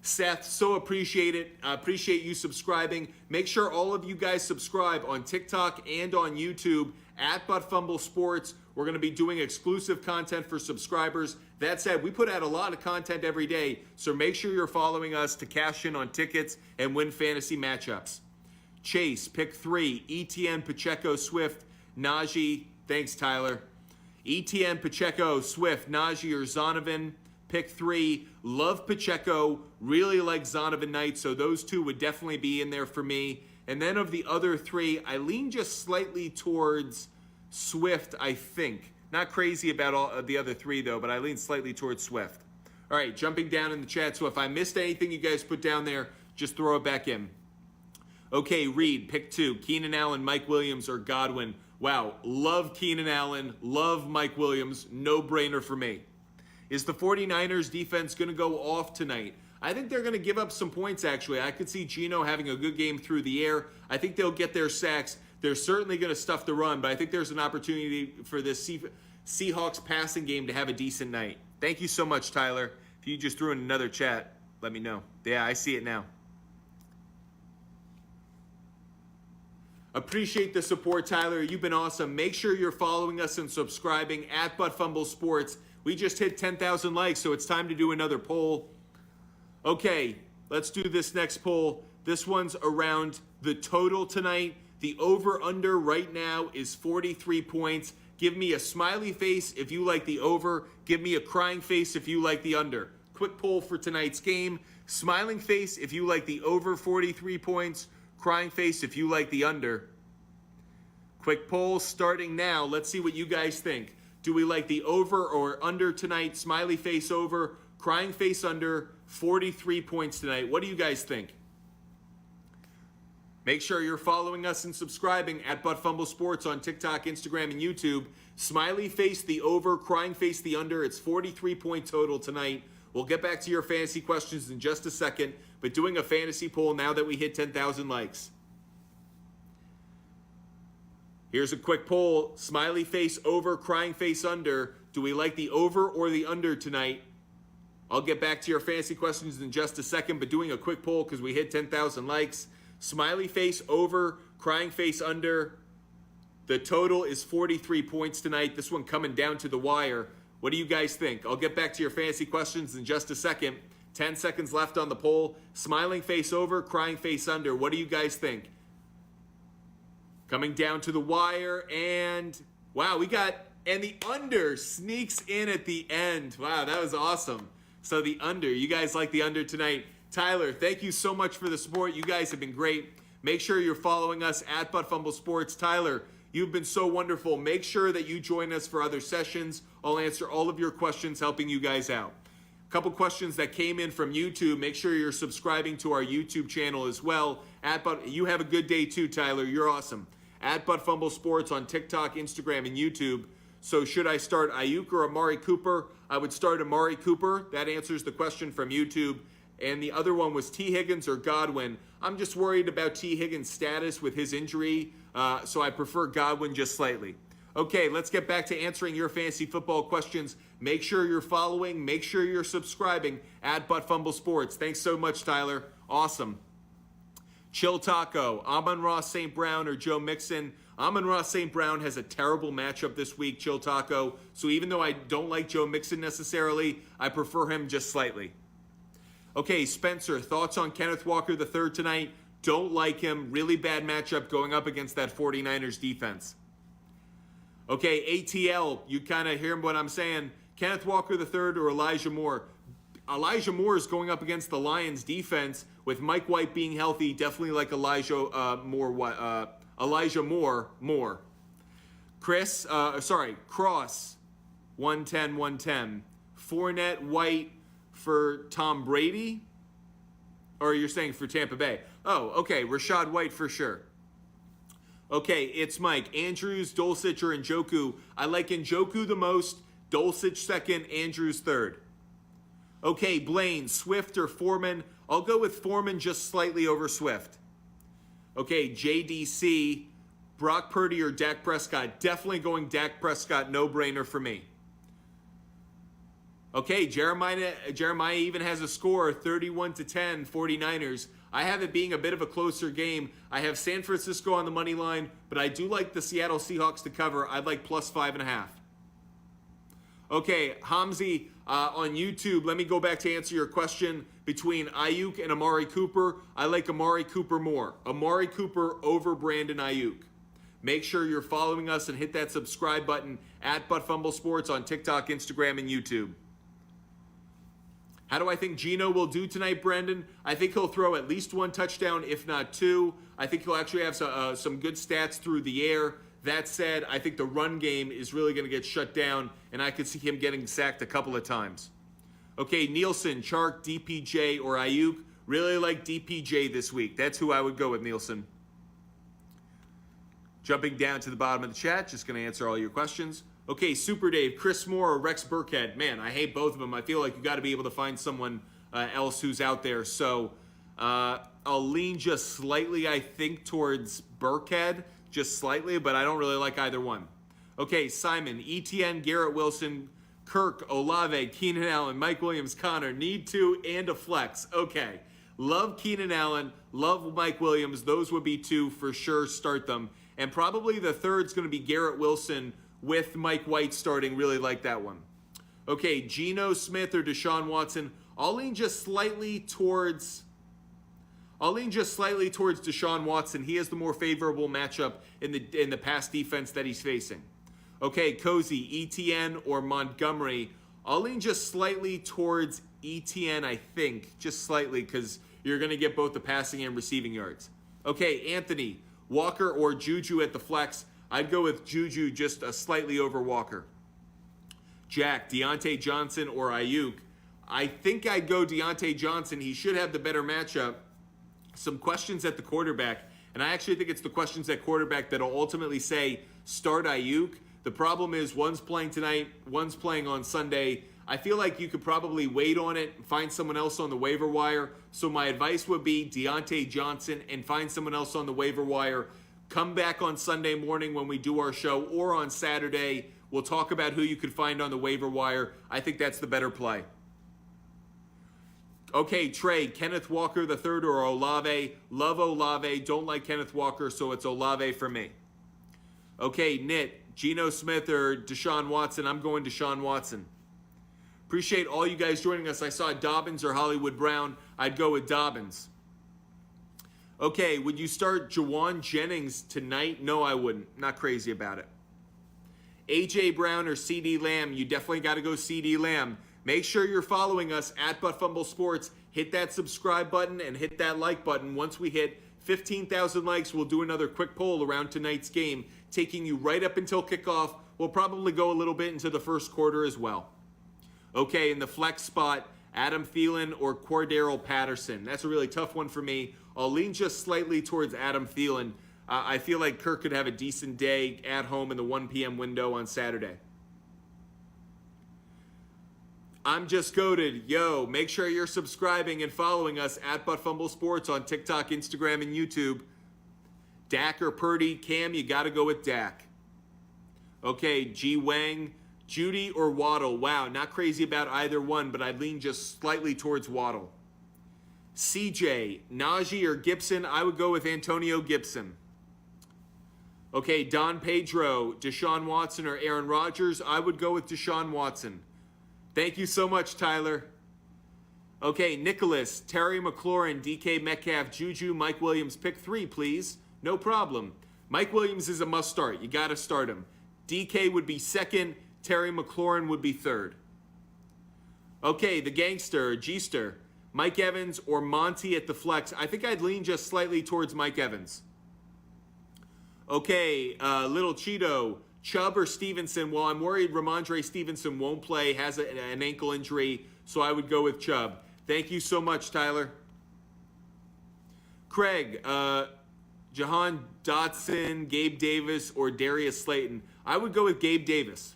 Seth, so appreciate it. Appreciate you subscribing. Make sure all of you guys subscribe on TikTok and on YouTube at Fumble Sports. We're going to be doing exclusive content for subscribers. That said, we put out a lot of content every day, so make sure you're following us to cash in on tickets and win fantasy matchups. Chase, pick three, ETN, Pacheco, Swift, Najee. Thanks, Tyler. ETN, Pacheco, Swift, Najee, or Zonovan. Pick three, love Pacheco, really like Zonovan Knight, so those two would definitely be in there for me. And then of the other three, I lean just slightly towards Swift, I think. Not crazy about all of the other three, though, but I lean slightly towards Swift. All right, jumping down in the chat. So if I missed anything you guys put down there, just throw it back in. Okay, Reed, pick 2. Keenan Allen, Mike Williams, or Godwin. Wow, love Keenan Allen, love Mike Williams, no-brainer for me. Is the 49ers defense going to go off tonight? I think they're going to give up some points, actually. I could see Geno having a good game through the air. I think they'll get their sacks. They're certainly going to stuff the run, but I think there's an opportunity for this Seahawks passing game to have a decent night. Thank you so much, Tyler. If you just threw in another chat, let me know. Yeah, I see it now. Appreciate the support, Tyler. You've been awesome. Make sure you're following us and subscribing at Fumble Sports. We just hit 10,000 likes, so it's time to do another poll. Okay, let's do this next poll. This one's around the total tonight. The over-under right now is 43 points. Give me a smiley face if you like the over. Give me a crying face if you like the under. Quick poll for tonight's game. Smiling face if you like the over 43 points. Crying face if you like the under. Quick poll starting now. Let's see what you guys think. Do we like the over or under tonight? Smiley face over, crying face under, 43 points tonight. What do you guys think? Make sure you're following us and subscribing at Fumble Sports on TikTok, Instagram, and YouTube. Smiley face the over, crying face the under. It's 43-point total tonight. We'll get back to your fantasy questions in just a second, but doing a fantasy poll now that we hit 10,000 likes. Here's a quick poll. Smiley face over, crying face under. Do we like the over or the under tonight? I'll get back to your fantasy questions in just a second, but doing a quick poll because we hit 10,000 likes. Smiley face over, crying face under. The total is 43 points tonight. This one coming down to the wire. What do you guys think? I'll get back to your fantasy questions in just a second. 10 seconds left on the poll. Smiling face over, crying face under. What do you guys think? Coming down to the wire, and wow, and the under sneaks in at the end. Wow, that was awesome. So the under, you guys like the under tonight. Tyler, thank you so much for the support. You guys have been great. Make sure you're following us at Fumble Sports. Tyler, you've been so wonderful. Make sure that you join us for other sessions. I'll answer all of your questions, helping you guys out. A couple questions that came in from YouTube. Make sure you're subscribing to our YouTube channel as well. You have a good day too, Tyler. You're awesome. At Fumble Sports on TikTok, Instagram, and YouTube. So should I start Ayuk or Amari Cooper? I would start Amari Cooper. That answers the question from YouTube. And the other one was T. Higgins or Godwin. I'm just worried about T. Higgins' status with his injury, so I prefer Godwin just slightly. Okay, let's get back to answering your fantasy football questions. Make sure you're following. Make sure you're subscribing at Fumble Sports. Thanks so much, Tyler. Awesome. Chill Taco, Amon-Ra St. Brown or Joe Mixon. Amon-Ra St. Brown has a terrible matchup this week, Chill Taco. So even though I don't like Joe Mixon necessarily, I prefer him just slightly. Okay, Spencer, thoughts on Kenneth Walker III tonight? Don't like him. Really bad matchup going up against that 49ers defense. Okay, ATL, you kind of hear what I'm saying. Kenneth Walker III or Elijah Moore? Elijah Moore is going up against the Lions defense with Mike White being healthy. Definitely like Elijah Moore. Cross, 110. Fournette, White for Tom Brady? Or you're saying for Tampa Bay? Oh, okay, Rashad White for sure. Okay, it's Mike. Andrews, Dulcich, or Njoku. I like Njoku the most, Dulcich second, Andrews third. Okay, Blaine, Swift or Foreman? I'll go with Foreman just slightly over Swift. Okay, JDC, Brock Purdy or Dak Prescott? Definitely going Dak Prescott, no-brainer for me. Okay, Jeremiah even has a score, 31-10, 49ers. I have it being a bit of a closer game. I have San Francisco on the money line, but I do like the Seattle Seahawks to cover. I'd like plus 5.5. Okay, Hamzi on YouTube, let me go back to answer your question. Between Ayuk and Amari Cooper, I like Amari Cooper more. Amari Cooper over Brandon Ayuk. Make sure you're following us and hit that subscribe button at Fumble Sports on TikTok, Instagram, and YouTube. How do I think Geno will do tonight, Brendan? I think he'll throw at least one touchdown, if not two. I think he'll actually have some good stats through the air. That said, I think the run game is really going to get shut down, and I could see him getting sacked a couple of times. Okay, Nielsen, Chark, DPJ, or Ayuk. Really like DPJ this week. That's who I would go with, Nielsen. Jumping down to the bottom of the chat, just going to answer all your questions. Okay, Super Dave, Chris Moore or Rex Burkhead. Man, I hate both of them. I feel like you got to be able to find someone else who's out there. So I'll lean just slightly, I think, towards Burkhead, just slightly, but I don't really like either one. Okay, Simon, ETN, Garrett Wilson, Kirk, Olave, Keenan Allen, Mike Williams, Connor, need to, and a flex. Okay, love Keenan Allen, love Mike Williams. Those would be two for sure, start them. And probably the third's going to be Garrett Wilson with Mike White starting. Really like that one. Okay, Geno Smith or Deshaun Watson. I'll lean just slightly towards Deshaun Watson. He has the more favorable matchup in the pass defense that he's facing. Okay, Cozy, ETN or Montgomery. I'll lean just slightly towards ETN, I think, just slightly, because you're going to get both the passing and receiving yards. Okay, Anthony, Walker or Juju at the flex. I'd go with Juju just slightly over Walker. Jack, Deontay Johnson or Ayuk. I think I'd go Deontay Johnson. He should have the better matchup. Some questions at the quarterback, and I actually think it's the questions at quarterback that'll ultimately say start Ayuk. The problem is one's playing tonight, one's playing on Sunday. I feel like you could probably wait on it and find someone else on the waiver wire. So my advice would be Deontay Johnson and find someone else on the waiver wire. Come back on Sunday morning when we do our show, or on Saturday. We'll talk about who you could find on the waiver wire. I think that's the better play. Okay, Trey, Kenneth Walker III or Olave. Love Olave, don't like Kenneth Walker, so it's Olave for me. Okay, Nit, Geno Smith or Deshaun Watson. I'm going Deshaun Watson. Appreciate all you guys joining us. I saw Dobbins or Hollywood Brown. I'd go with Dobbins. Okay, would you start Jawan Jennings tonight? No, I wouldn't. Not crazy about it. A.J. Brown or C.D. Lamb? You definitely got to go C.D. Lamb. Make sure you're following us at Fumble Sports. Hit that subscribe button and hit that like button. Once we hit 15,000 likes, we'll do another quick poll around tonight's game, taking you right up until kickoff. We'll probably go a little bit into the first quarter as well. Okay, in the flex spot, Adam Thielen or Cordero Patterson. That's a really tough one for me. I'll lean just slightly towards Adam Thielen. I feel like Kirk could have a decent day at home in the 1 p.m. window on Saturday. I'm just goated. Yo, make sure you're subscribing and following us at Fumble Sports on TikTok, Instagram, and YouTube. Dak or Purdy? Cam, you got to go with Dak. Okay, G. Wang, Judy or Waddle? Wow, not crazy about either one, but I'd lean just slightly towards Waddle. CJ, Najee or Gibson? I would go with Antonio Gibson. Okay, Don Pedro, Deshaun Watson or Aaron Rodgers? I would go with Deshaun Watson. Thank you so much, Tyler. Okay, Nicholas, Terry McLaurin, DK Metcalf, Juju, Mike Williams. Pick 3, please. No problem. Mike Williams is a must start. You got to start him. DK would be second. Terry McLaurin would be third. Okay, the gangster, G-ster, Mike Evans or Monty at the flex. I think I'd lean just slightly towards Mike Evans. Okay, Little Cheeto, Chubb or Stevenson? Well, I'm worried Ramondre Stevenson won't play, has an ankle injury, so I would go with Chubb. Thank you so much, Tyler. Craig, Jahan Dotson, Gabe Davis, or Darius Slayton? I would go with Gabe Davis.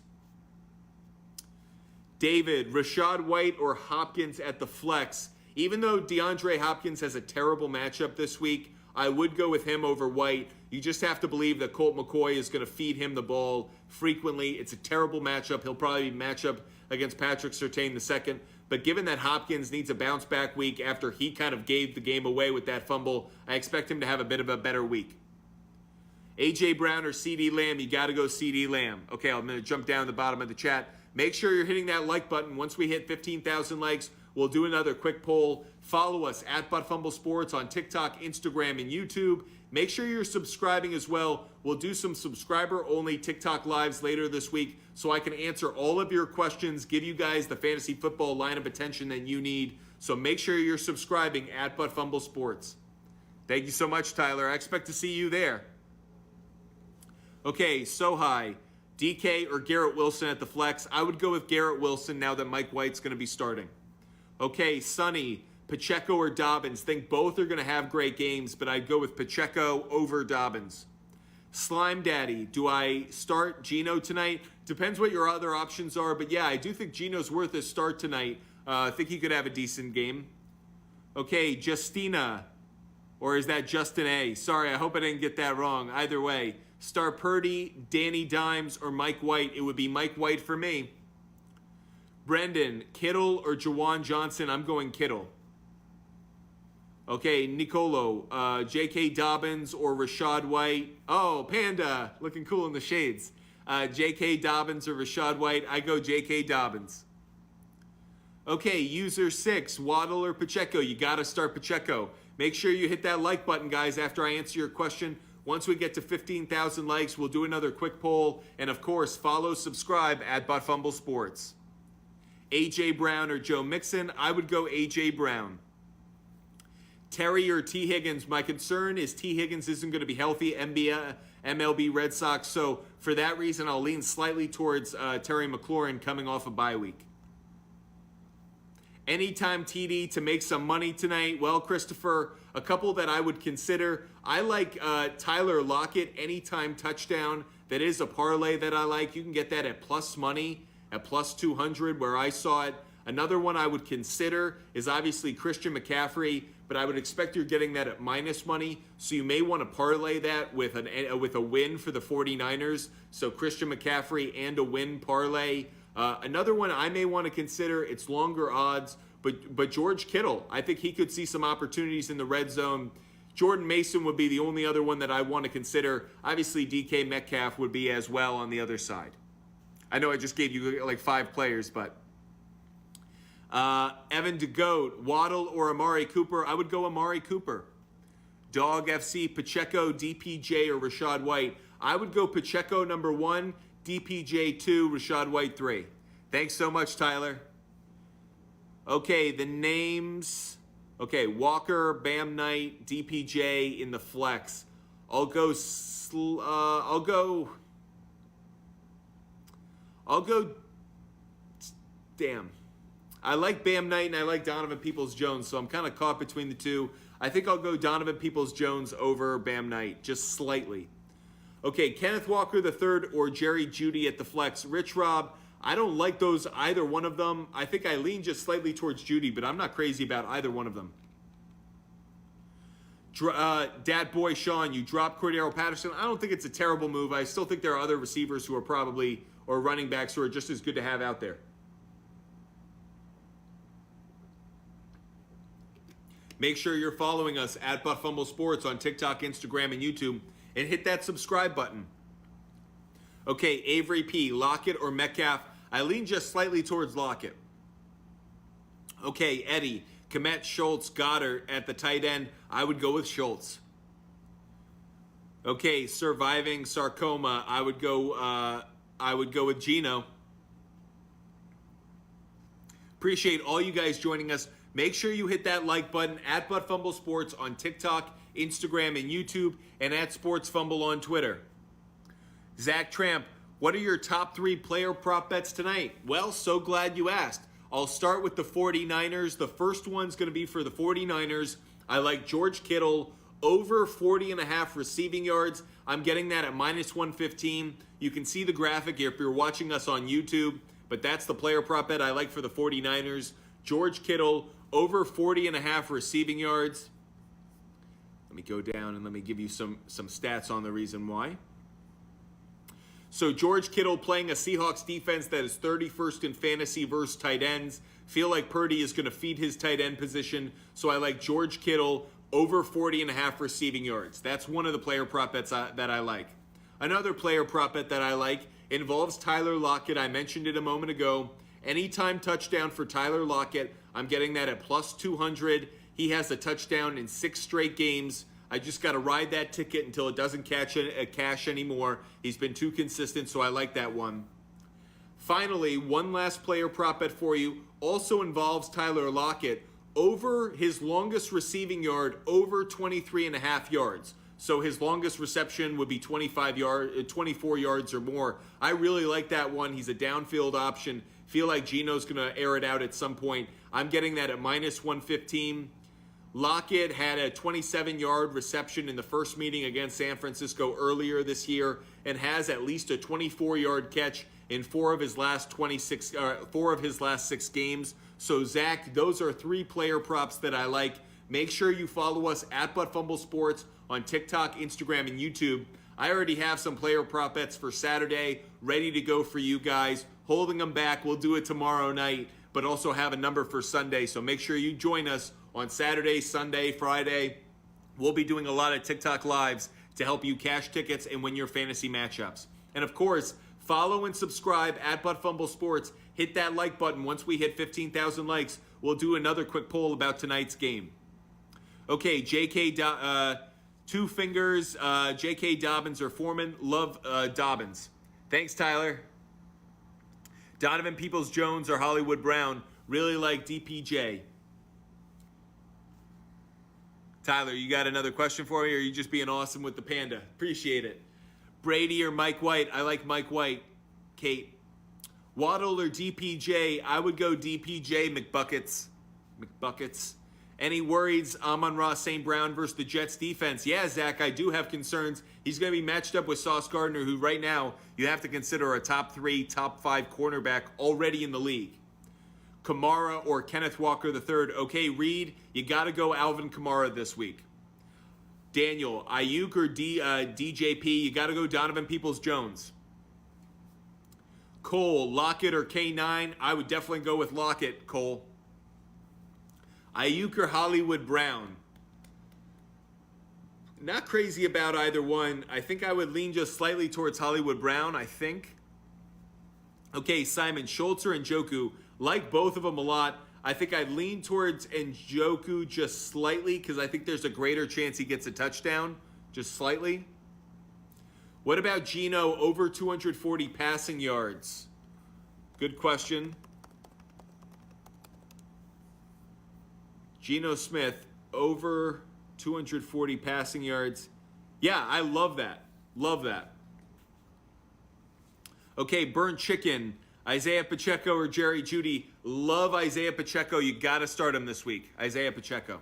David, Rashad White or Hopkins at the flex? Even though DeAndre Hopkins has a terrible matchup this week, I would go with him over White. You just have to believe that Colt McCoy is going to feed him the ball frequently. It's a terrible matchup. He'll probably match up against Patrick Surtain II. But given that Hopkins needs a bounce-back week after he kind of gave the game away with that fumble, I expect him to have a bit of a better week. A.J. Brown or C.D. Lamb? You got to go C.D. Lamb. Okay, I'm going to jump down the bottom of the chat. Make sure you're hitting that like button. Once we hit 15,000 likes, we'll do another quick poll. Follow us at Fumble Sports on TikTok, Instagram, and YouTube. Make sure you're subscribing as well. We'll do some subscriber-only TikTok lives later this week so I can answer all of your questions, give you guys the fantasy football line of attention that you need. So make sure you're subscribing at Fumble Sports. Thank you so much, Tyler. I expect to see you there. Okay, Sohai, DK or Garrett Wilson at the flex? I would go with Garrett Wilson now that Mike White's going to be starting. Okay, Sonny, Pacheco or Dobbins. Think both are going to have great games, but I'd go with Pacheco over Dobbins. Slime Daddy, do I start Geno tonight? Depends what your other options are, but yeah, I do think Geno's worth a start tonight. I think he could have a decent game. Okay, Justina, or is that Justin A? Sorry, I hope I didn't get that wrong. Either way, start Purdy, Danny Dimes, or Mike White. It would be Mike White for me. Brendan, Kittle or Jawan Johnson? I'm going Kittle. Okay, Nicolo, J.K. Dobbins or Rashad White? Oh, Panda, looking cool in the shades. J.K. Dobbins or Rashad White? I go J.K. Dobbins. Okay, user 6, Waddle or Pacheco? You got to start Pacheco. Make sure you hit that like button, guys, after I answer your question. Once we get to 15,000 likes, we'll do another quick poll. And, of course, follow, subscribe at Fumble Sports. A.J. Brown or Joe Mixon? I would go A.J. Brown. Terry or T. Higgins? My concern is T. Higgins isn't going to be healthy, MLB Red Sox. So, for that reason, I'll lean slightly towards Terry McLaurin coming off a bye week. Anytime TD to make some money tonight? Well, Christopher, a couple that I would consider. I like Tyler Lockett, anytime touchdown. That is a parlay that I like. You can get that at plus money, at plus 200, where I saw it. Another one I would consider is obviously Christian McCaffrey, but I would expect you're getting that at minus money. So you may want to parlay that with a win for the 49ers. So Christian McCaffrey and a win parlay. Another one I may want to consider, it's longer odds, but George Kittle. I think he could see some opportunities in the red zone. Jordan Mason would be the only other one that I want to consider. Obviously, DK Metcalf would be as well on the other side. I know I just gave you like 5 players, but Evan DeGoat, Waddle or Amari Cooper? I would go Amari Cooper. Dog FC, Pacheco, DPJ, or Rashad White? I would go Pacheco number 1, DPJ 2, Rashad White 3. Thanks so much, Tyler. Okay, the names. Okay, Walker, Bam Knight, DPJ in the flex. I'll go. Damn. I like Bam Knight and I like Donovan Peoples-Jones, so I'm kind of caught between the two. I think I'll go Donovan Peoples-Jones over Bam Knight, just slightly. Okay, Kenneth Walker III or Jerry Jeudy at the flex. Rich Rob, I don't like those, either one of them. I think I lean just slightly towards Jeudy, but I'm not crazy about either one of them. Dad Boy Sean, you dropped Cordero Patterson. I don't think it's a terrible move. I still think there are other receivers who are probably, or running backs who are just as good to have out there. Make sure you're following us at Fumble Sports on TikTok, Instagram, and YouTube, and hit that subscribe button. Okay, Avery P, Lockett or Metcalf? I lean just slightly towards Lockett. Okay, Eddie, Kmet, Schultz, Goddard at the tight end. I would go with Schultz. Okay, Surviving Sarcoma. I would go with Geno. Appreciate all you guys joining us. Make sure you hit that like button at Fumble Sports on TikTok, Instagram, and YouTube, and at Sports Fumble on Twitter. Zach Tramp, what are your top 3 player prop bets tonight? Well, so glad you asked. I'll start with the 49ers. The first one's going to be for the 49ers. I like George Kittle over 40.5 receiving yards. I'm getting that at minus 115. You can see the graphic here if you're watching us on YouTube, but that's the player prop bet I like for the 49ers. George Kittle over 40.5 receiving yards. Let me go down and let me give you some stats on the reason why. So George Kittle playing a Seahawks defense that is 31st in fantasy versus tight ends. Feel like Purdy is going to feed his tight end position. So I like George Kittle over 40.5 receiving yards. That's one of the player prop bets that I like. Another player prop bet that I like involves Tyler Lockett. I mentioned it a moment ago. Anytime touchdown for Tyler Lockett, I'm getting that at plus 200. He has a touchdown in 6 straight games. I just got to ride that ticket until it doesn't cash anymore. He's been too consistent, so I like that one. Finally, one last player prop bet for you. Also involves Tyler Lockett over his longest receiving yard, over 23.5 yards. So his longest reception would be 24 yards or more. I really like that one. He's a downfield option. Feel like Geno's going to air it out at some point. I'm getting that at minus 115. Lockett had a 27-yard reception in the first meeting against San Francisco earlier this year and has at least a 24-yard catch in four of his last 6 games. So Zach, those are 3 player props that I like. Make sure you follow us at Fumble Sports on TikTok, Instagram, and YouTube. I already have some player prop bets for Saturday ready to go for you guys. Holding them back. We'll do it tomorrow night, but also have a number for Sunday. So make sure you join us on Saturday, Sunday, Friday. We'll be doing a lot of TikTok lives to help you cash tickets and win your fantasy matchups. And of course, follow and subscribe at Fumble Sports. Hit that like button. Once we hit 15,000 likes, we'll do another quick poll about tonight's game. Okay, two fingers, J.K. Dobbins or Foreman. Love Dobbins. Thanks, Tyler. Donovan Peoples-Jones or Hollywood Brown. Really like DPJ. Tyler, you got another question for me, or are you just being awesome with the panda? Appreciate it. Brady or Mike White? I like Mike White. Kate. Waddle or DPJ? I would go DPJ. McBuckets. Any worries? Amon-Ra St. Brown versus the Jets defense? Yeah, Zach, I do have concerns. He's going to be matched up with Sauce Gardner, who right now you have to consider a top 3, top 5 cornerback already in the league. Kamara or Kenneth Walker III? Okay, Reed, you got to go Alvin Kamara this week. Daniel, Ayuk or DJP? You got to go Donovan Peoples-Jones. Cole, Lockett or K9? I would definitely go with Lockett, Cole. Ayuk or Hollywood Brown? Not crazy about either one. I think I would lean just slightly towards Hollywood Brown, I think. Okay, Simon, Schultz or Njoku? Like both of them a lot. I think I'd lean towards Njoku just slightly because I think there's a greater chance he gets a touchdown, just slightly. What about Geno over 240 passing yards? Good question. Geno Smith over 240 passing yards. Yeah, I love that. Love that. Okay, Burnt Chicken. Isaiah Pacheco or Jerry Jeudy? Love Isaiah Pacheco. You got to start him this week. Isaiah Pacheco.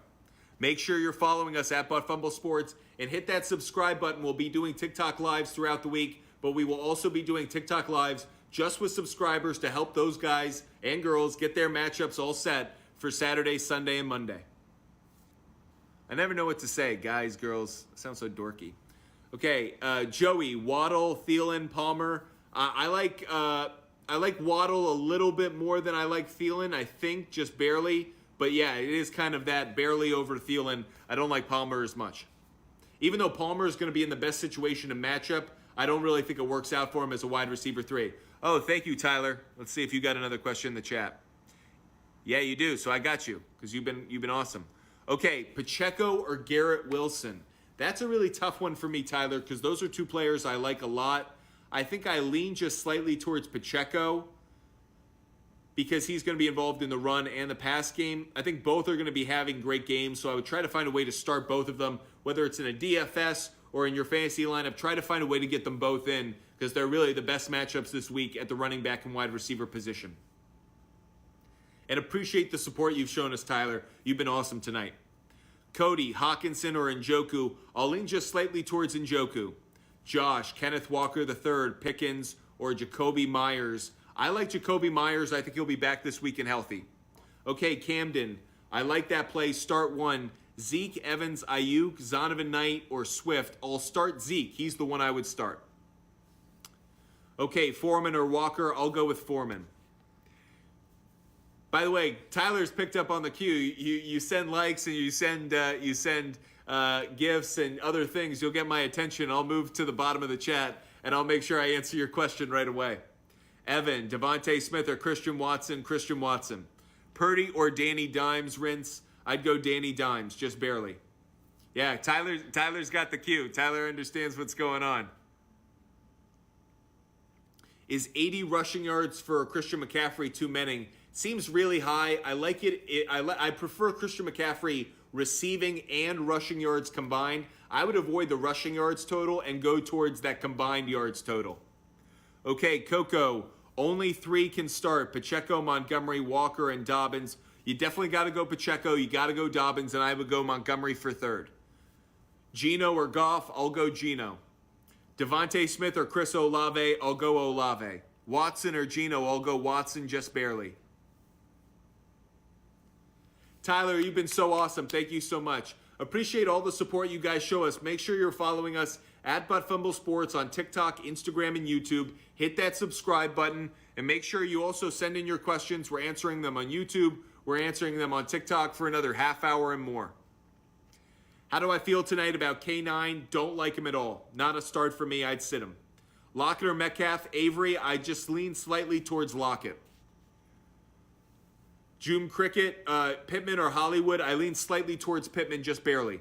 Make sure you're following us at Fumble Sports and hit that subscribe button. We'll be doing TikTok lives throughout the week, but we will also be doing TikTok lives just with subscribers to help those guys and girls get their matchups all set for Saturday, Sunday, and Monday. I never know what to say, guys, girls. It sounds so dorky. Okay, Joey, Waddle, Thielen, Palmer. I like Waddle a little bit more than I like Thielen, I think, just barely. But yeah, it is kind of that barely over Thielen. I don't like Palmer as much. Even though Palmer is going to be in the best situation to match up, I don't really think it works out for him as a wide receiver 3. Oh, thank you, Tyler. Let's see if you got another question in the chat. Yeah, you do. So I got you because you've been awesome. Okay, Pacheco or Garrett Wilson? That's a really tough one for me, Tyler, because those are two players I like a lot. I think I lean just slightly towards Pacheco because he's going to be involved in the run and the pass game. I think both are going to be having great games, so I would try to find a way to start both of them, whether it's in a DFS or in your fantasy lineup. Try to find a way to get them both in because they're really the best matchups this week at the running back and wide receiver position. And appreciate the support you've shown us, Tyler. You've been awesome tonight. Cody, Hawkinson or Njoku? I'll lean just slightly towards Njoku. Josh, Kenneth Walker III, Pickens, or Jacoby Myers? I like Jacoby Myers. I think he'll be back this week and healthy. Okay, Camden, I like that play. Start one. Zeke, Evans, Ayuk, Zonovan Knight, or Swift? I'll start Zeke. He's the one I would start. Okay, Foreman or Walker? I'll go with Foreman. By the way, Tyler's picked up on the cue. You send likes and you send gifts and other things. You'll get my attention. I'll move to the bottom of the chat and I'll make sure I answer your question right away. Evan, Devontae Smith or Christian Watson? Christian Watson. Purdy or Danny Dimes? Rinse. I'd go Danny Dimes, just barely. Yeah, Tyler's got the cue. Tyler understands what's going on. Is 80 rushing yards for Christian McCaffrey too many? Seems really high. I like it. I prefer Christian McCaffrey receiving and rushing yards combined. I would avoid the rushing yards total and go towards that combined yards total. Okay, Coco, only 3 can start. Pacheco, Montgomery, Walker, and Dobbins. You definitely got to go Pacheco. You got to go Dobbins, and I would go Montgomery for 3rd. Geno or Goff, I'll go Geno. Devontae Smith or Chris Olave, I'll go Olave. Watson or Geno, I'll go Watson just barely. Tyler, you've been so awesome. Thank you so much. Appreciate all the support you guys show us. Make sure you're following us at Fumble Sports on TikTok, Instagram, and YouTube. Hit that subscribe button, and make sure you also send in your questions. We're answering them on YouTube. We're answering them on TikTok for another half hour and more. How do I feel tonight about K9? Don't like him at all. Not a start for me. I'd sit him. Lockett or Metcalf? Avery, I just lean slightly towards Lockett. Joom Cricket, Pittman or Hollywood? I lean slightly towards Pittman, just barely.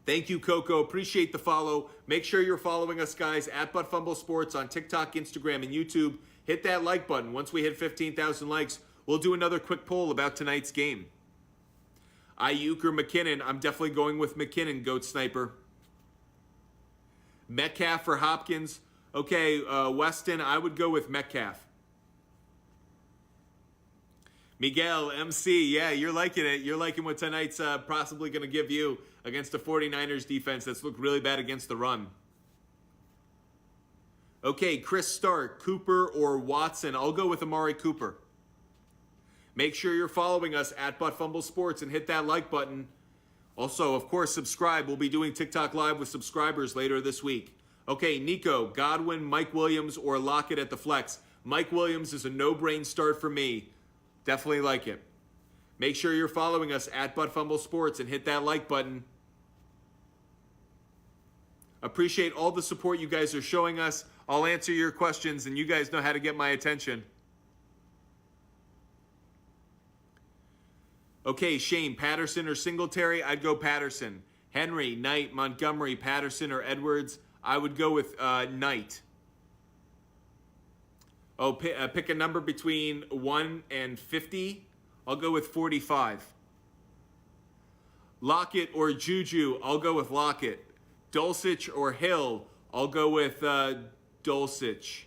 Thank you, Coco. Appreciate the follow. Make sure you're following us, guys, at Fumble Sports on TikTok, Instagram, and YouTube. Hit that like button. Once we hit 15,000 likes, we'll do another quick poll about tonight's game. Ayuk or McKinnon? I'm definitely going with McKinnon, Goat Sniper. Metcalf or Hopkins? Okay, Weston, I would go with Metcalf. Miguel, MC, yeah, you're liking it. You're liking what tonight's possibly going to give you against the 49ers defense that's looked really bad against the run. Okay, Chris Stark, Cooper or Watson? I'll go with Amari Cooper. Make sure you're following us at Fumble Sports and hit that like button. Also, of course, subscribe. We'll be doing TikTok Live with subscribers later this week. Okay, Nico, Godwin, Mike Williams, or Lockett at the flex. Mike Williams is a no-brain start for me. Definitely like it. Make sure you're following us at Fumble Sports and hit that like button. Appreciate all the support you guys are showing us. I'll answer your questions, and you guys know how to get my attention. Okay, Shane, Patterson or Singletary? I'd go Patterson. Henry, Knight, Montgomery, Patterson, or Edwards? I would go with Knight. Oh, pick a number between 1 and 50. I'll go with 45. Lockett or Juju? I'll go with Lockett. Dulcich or Hill? I'll go with Dulcich.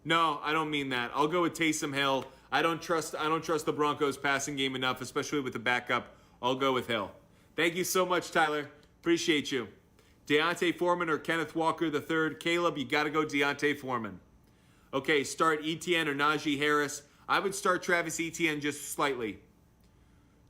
No, I don't mean that. I'll go with Taysom Hill. I don't trust the Broncos passing game enough, especially with the backup. I'll go with Hill. Thank you so much, Tyler. Appreciate you. Deontay Foreman or Kenneth Walker III? Caleb, you got to go Deontay Foreman. Okay, start Etienne or Najee Harris. I would start Travis Etienne just slightly.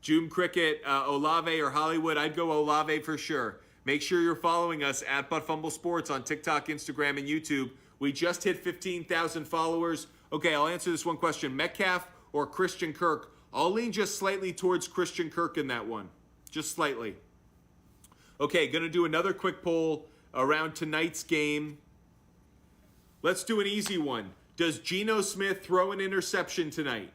Joom Cricket, Olave or Hollywood? I'd go Olave for sure. Make sure you're following us at Fumble Sports on TikTok, Instagram, and YouTube. We just hit 15,000 followers. Okay, I'll answer this one question. Metcalf or Christian Kirk? I'll lean just slightly towards Christian Kirk in that one. Just slightly. Okay, going to do another quick poll around tonight's game. Let's do an easy one. Does Geno Smith throw an interception tonight?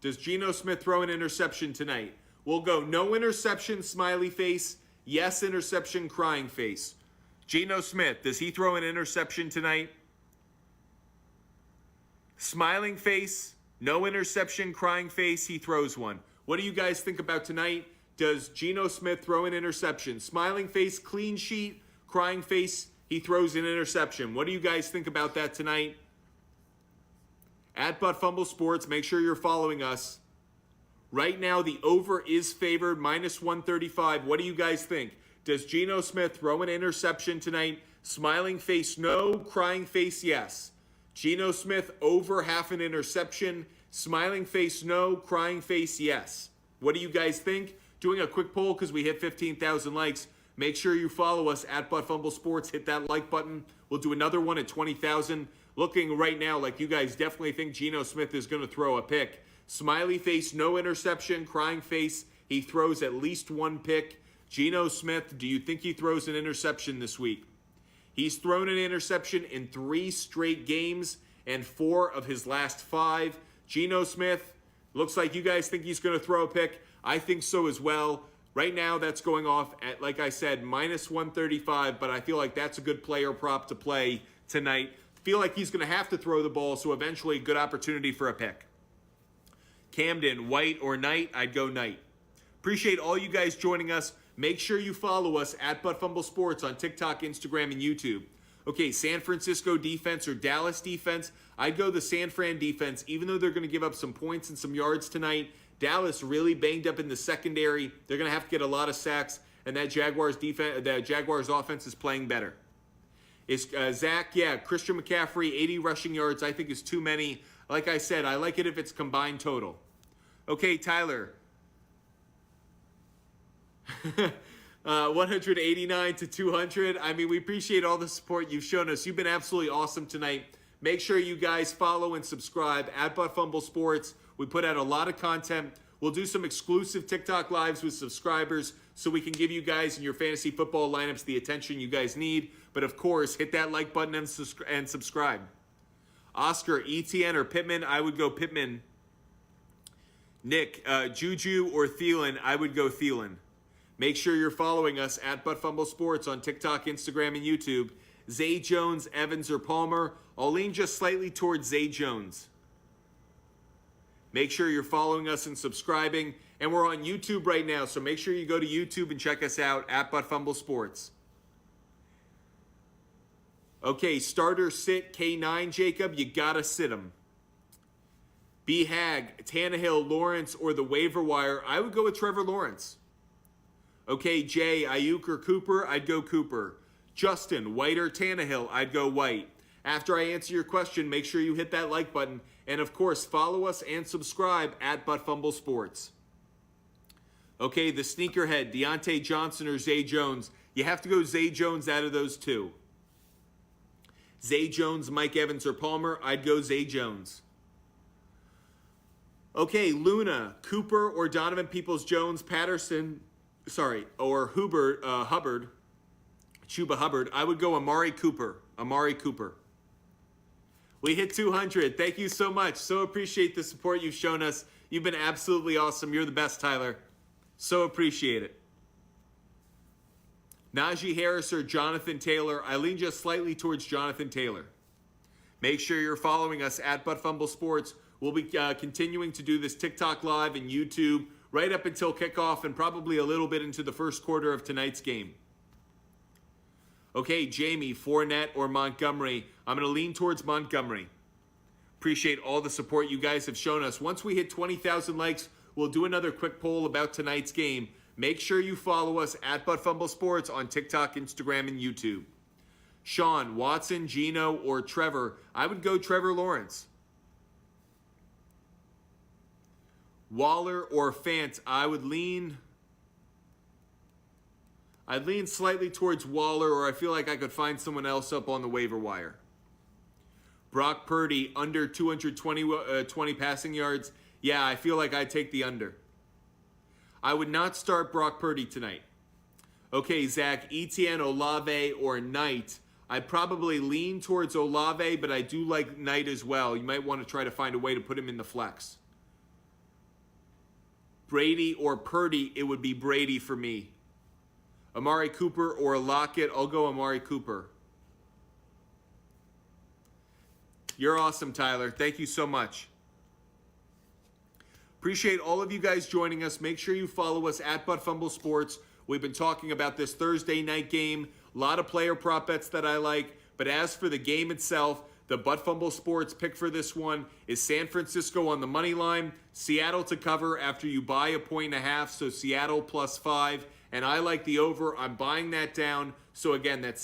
Does Geno Smith throw an interception tonight? We'll go no interception, smiley face. Yes, interception, crying face. Geno Smith, does he throw an interception tonight? Smiling face, no interception, crying face, he throws one. What do you guys think about tonight? Does Geno Smith throw an interception? Smiling face, clean sheet, crying face, he throws an interception. What do you guys think about that tonight? At Fumble Sports, make sure you're following us. Right now, the over is favored, minus 135. What do you guys think? Does Geno Smith throw an interception tonight? Smiling face, no. Crying face, yes. Geno Smith over half an interception. Smiling face, no. Crying face, yes. What do you guys think? Doing a quick poll because we hit 15,000 likes. Make sure you follow us at Fumble Sports. Hit that like button. We'll do another one at 20,000. Looking right now like you guys definitely think Geno Smith is going to throw a pick. Smiley face, no interception. Crying face, he throws at least one pick. Geno Smith, do you think he throws an interception this week? He's thrown an interception in 3 straight games and 4 of his last 5. Geno Smith, looks like you guys think he's going to throw a pick. I think so as well. Right now, that's going off at, like I said, minus 135, but I feel like that's a good player prop to play tonight. Feel like he's going to have to throw the ball, so eventually good opportunity for a pick. Camden, White or Knight? I'd go Knight. Appreciate all you guys joining us. Make sure you follow us at Butt Fumble Sports on TikTok, Instagram, and YouTube. Okay, San Francisco defense or Dallas defense. I'd go the San Fran defense, even though they're going to give up some points and some yards tonight. Dallas really banged up in the secondary. They're going to have to get a lot of sacks, and that Jaguars offense is playing better. Is Zach? Yeah, Christian McCaffrey, 80 rushing yards. I think is too many. Like I said, I like it if it's combined total. Okay, Tyler. 189 to 200. I mean, we appreciate all the support you've shown us. You've been absolutely awesome tonight. Make sure you guys follow and subscribe at Butt Fumble Sports. We put out a lot of content. We'll do some exclusive TikTok lives with subscribers so we can give you guys in your fantasy football lineups the attention you guys need. But of course, hit that like button and subscribe. Oscar, ETN or Pittman? I would go Pittman. Nick, Juju or Thielen? I would go Thielen. Make sure you're following us at Butt Fumble Sports on TikTok, Instagram, and YouTube. Zay Jones, Evans, or Palmer? I'll lean just slightly towards Zay Jones. Make sure you're following us and subscribing. And we're on YouTube right now, so make sure you go to YouTube and check us out at Butt Fumble Sports. Okay, starter sit K9, Jacob. You gotta sit him. B. Hag, Tannehill, Lawrence, or the waiver wire? I would go with Trevor Lawrence. Okay, Jay, Ayuk or Cooper? I'd go Cooper. Justin, White or Tannehill? I'd go White. After I answer your question, make sure you hit that like button. And of course, follow us and subscribe at Butt Fumble Sports. Okay, the sneakerhead, Deontay Johnson or Zay Jones? You have to go Zay Jones out of those two. Zay Jones, Mike Evans, or Palmer? I'd go Zay Jones. Okay, Luna, Cooper or Donovan Peoples-Jones, Patterson, or Hubbard, Chuba Hubbard? I would go Amari Cooper. We hit 200. Thank you so much. So appreciate the support you've shown us. You've been absolutely awesome. You're the best, Tyler. So appreciate it. Najee Harris or Jonathan Taylor? I lean just slightly towards Jonathan Taylor. Make sure you're following us at Butt Fumble Sports. We'll be continuing to do this TikTok live and YouTube right up until kickoff and probably a little bit into the first quarter of tonight's game. Okay, Jamie, Fournette or Montgomery? I'm going to lean towards Montgomery. Appreciate all the support you guys have shown us. Once we hit 20,000 likes, we'll do another quick poll about tonight's game. Make sure you follow us at Butt Fumble Sports on TikTok, Instagram, and YouTube. Sean, Watson, Geno, or Trevor? I would go Trevor Lawrence. Waller or Fant? I'd lean slightly towards Waller, or I feel like I could find someone else up on the waiver wire. Brock Purdy, under 220 passing yards. Yeah, I feel like I'd take the under. I would not start Brock Purdy tonight. Okay, Zach, Etienne, Olave, or Knight? I'd probably lean towards Olave, but I do like Knight as well. You might want to try to find a way to put him in the flex. Brady or Purdy? It would be Brady for me. Amari Cooper or Lockett? I'll go Amari Cooper. You're awesome, Tyler. Thank you so much. Appreciate all of you guys joining us. Make sure you follow us at Butt Fumble Sports. We've been talking about this Thursday night game. A lot of player prop bets that I like. But as for the game itself, the Butt Fumble Sports pick for this one is San Francisco on the money line, Seattle to cover after you buy 1.5, so Seattle +5. And I like the over. I'm buying that down. So again, that's